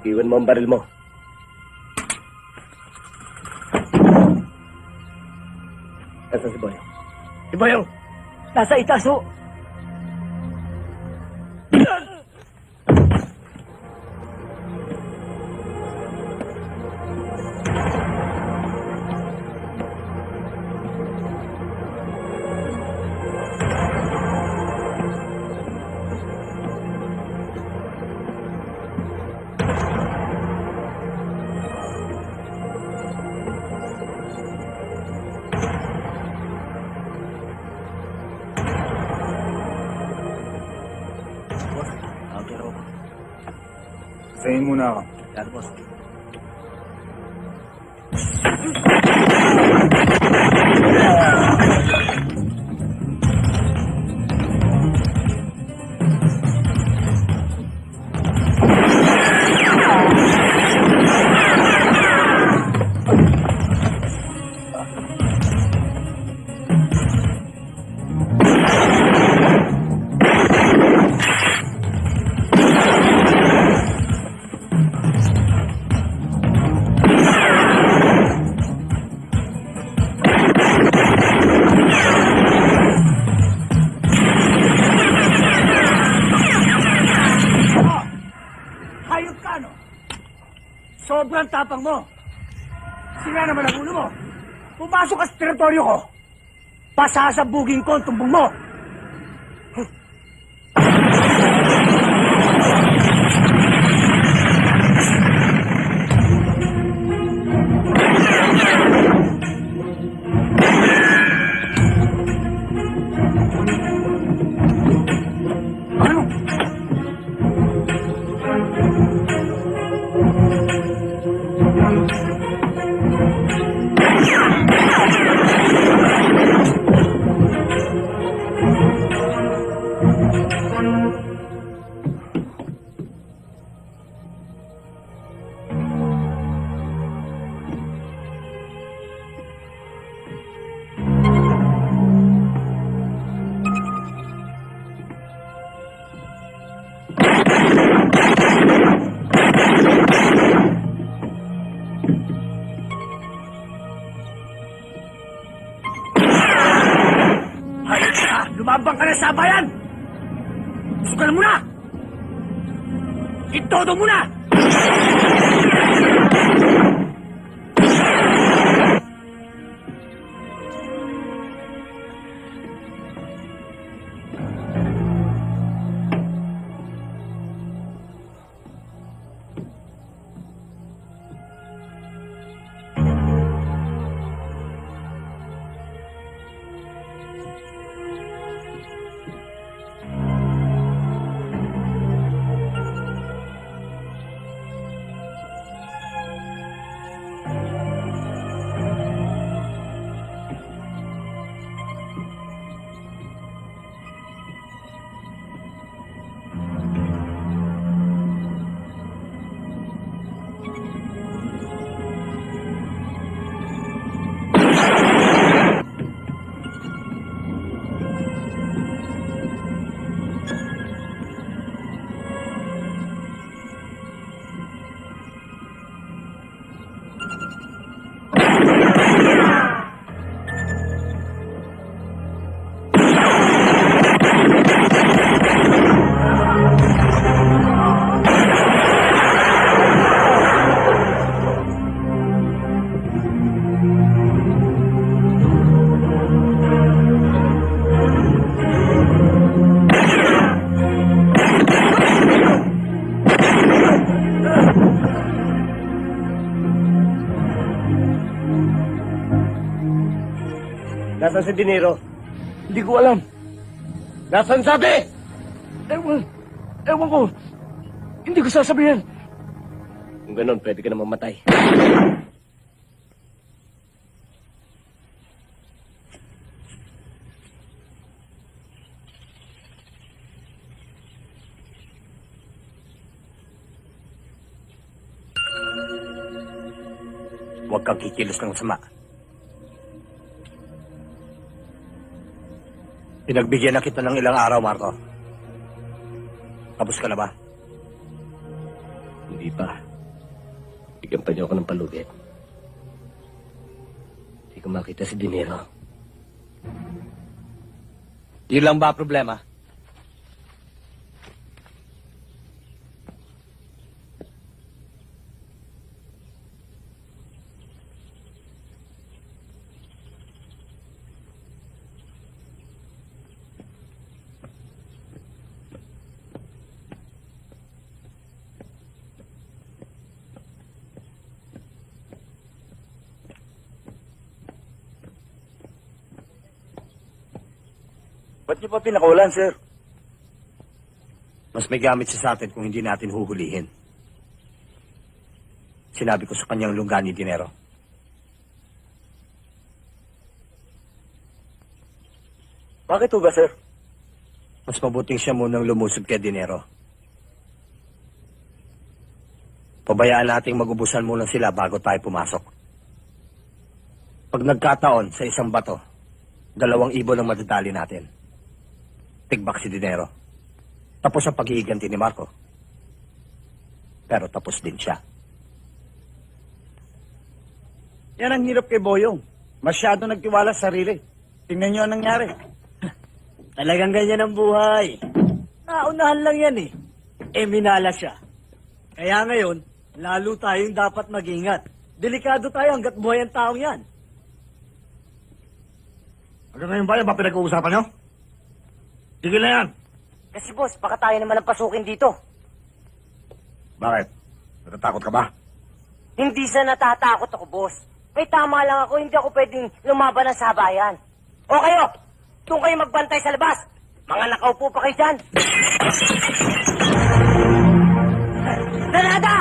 Iwan mo ang baril mo. Nasaan si Boyong? Si Boyong! Nasa itaso. Okay, Robo. Sayin muna ako. Yan, boss. Hayop ka, no? Sobrang tapang mo. Sira naman ang ulo mo. Pumasok ka sa teritoryo ko. Pasasabugin ko ang tumbong mo. Ano? Hayop ka! Lumabang ka na sa bayan! Sugal mo na! Itodo mo na! Nasaan si Dinero? Hindi ko alam. Nasaan sabi? Ewan ko. Hindi ko sasabihin. Kung ganun, pwede ka na mamatay. Huwag kang kikilos ng sama. Pinagbigyan na kita ng ilang araw, Marco. Tapos ka na ba? Hindi pa. Bigyan pa niyo ako ng palugit. Hindi ko makita si Dinero. Yun lang ba problema? Ba't niyo pa pinakulan, sir? Mas may gamit siya sa atin kung hindi natin huhulihin. Sinabi ko sa kanyang lungga ni Dinero. Bakit ho ba, sir? Mas mabuting siya munang lumusob kay Dinero. Pabayaan nating magubusan muna sila bago tayo pumasok. Pag nagkataon sa isang bato, 2 ibon ang madadali natin. Tigbak si Dinero. Tapos ang pag-iiganti ni Marco. Pero tapos din siya. Yan ang hirap kay Boyong. Masyado nagtiwala sa sarili. Tingnan niyo ang nangyari. Talagang ganyan ang buhay. Naunahan lang yan eh. Minala siya. Kaya ngayon, lalo tayong dapat mag-ingat. Delikado tayo hanggat buhay ang taong yan. Ano na yung bayan ba pinag-uusapan niyo? Tigil na yan. Kasi boss, baka tayo naman ang pasukin dito. Bakit? Natatakot ka ba? Hindi sa natatakot ako, boss. May tama lang ako, hindi ako pwedeng lumaban ng sabayan. O kayo, doon kayo magbantay sa labas. Mga nakaupo pa kayo dyan. Granada!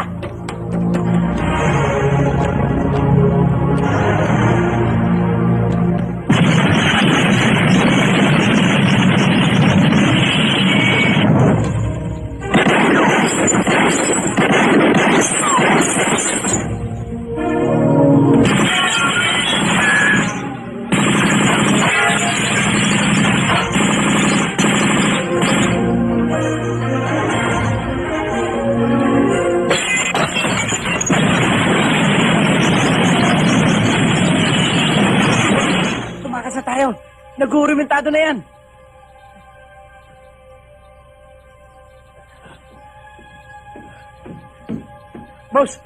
Tumakas na tayo. Nag-uurimentado na yan. Boss!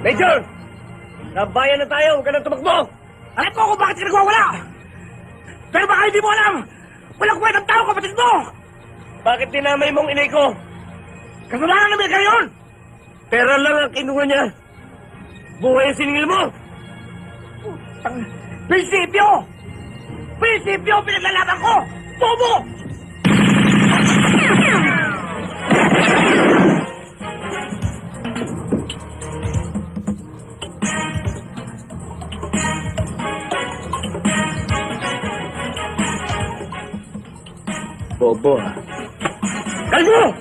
Major! Nabayan na tayo, huwag ka nang tumakbo! Alam ko kung bakit ka nagwawala! Pero baka hindi mo alam! Walang kwentang tao, kapatid mo! Bakit dinamay mong inay ko? Kasalanan namin kayo yun! Pera lang ang kinuha niya. Buhay ang siningil mo! Prinsipyo! Prinsipyo pinaglalaban ko! Bobo! Bobo, ha? Kalmo!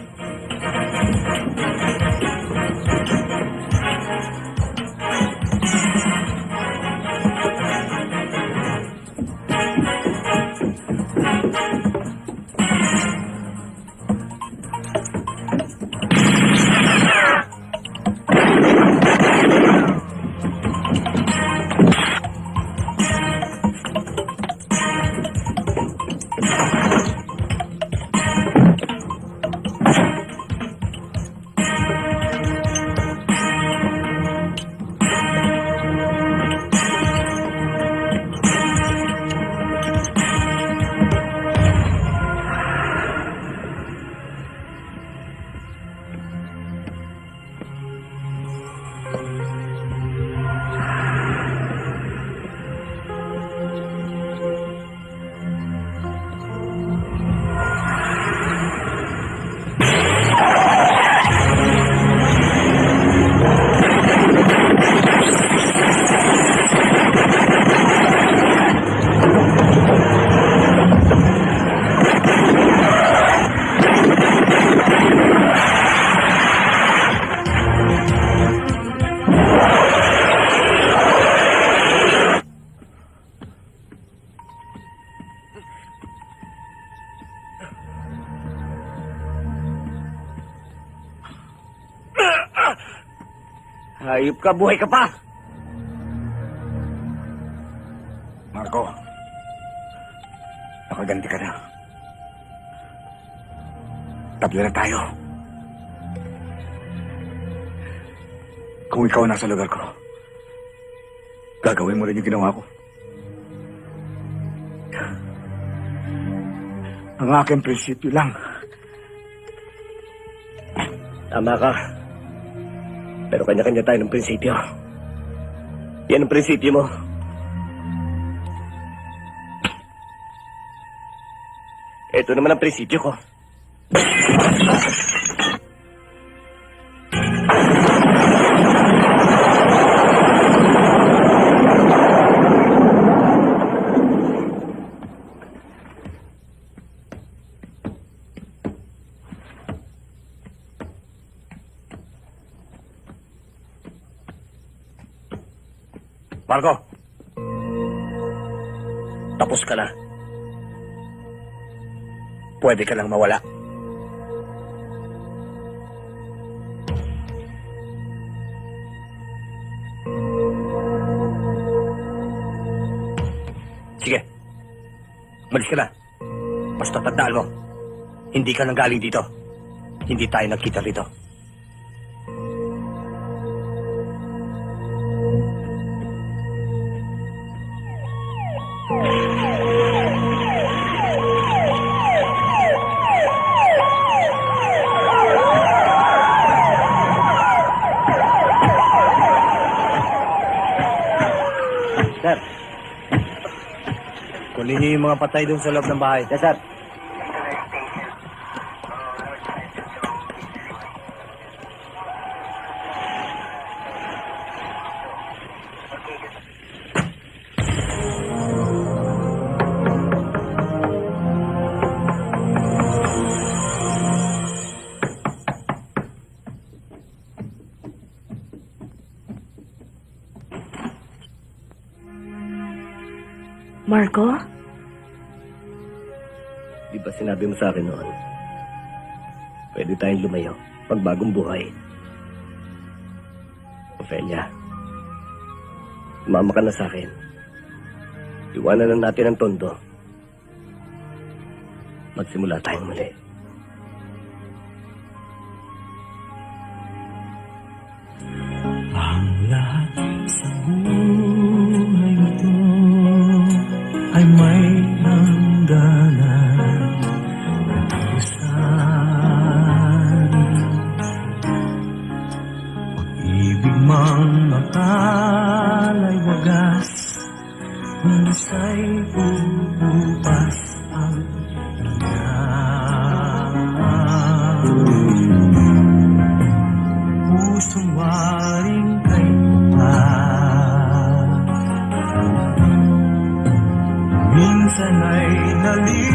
Hayop ka, buhay ka pa! Marco, nakaganti ka na. Tatlo na tayo. Kung ikaw nasa lugar ko, gagawin mo rin yung ginawa ko. Ang aking prinsipyo lang. Tama ka. Pero kanya-kanya tayo ng prinsipyo. Yan ang prinsipyo mo. Ito naman ang prinsipyo ko. Marco, tapos ka na. Pwede ka lang mawala. Sige, umalis ka na. Basta tandaan mo, hindi ka nang galing dito. Hindi tayo nagkita rito. Sir. Kunin niyo yung mga patay doon sa loob ng bahay. Yes, sir. Marco? Di ba sinabi mo sa akin noon? Pwede tayong lumayo. Pagbagong buhay. Ophelia, sumama ka na sa akin. Iwanan na natin ang tondo. Magsimula tayong muli. Ang lahat sa buhay ito ay may hangganan katapusan. Pag-ibig mang akal ay wagas ay bubukas ang pusong waring kay minsan ay nalilito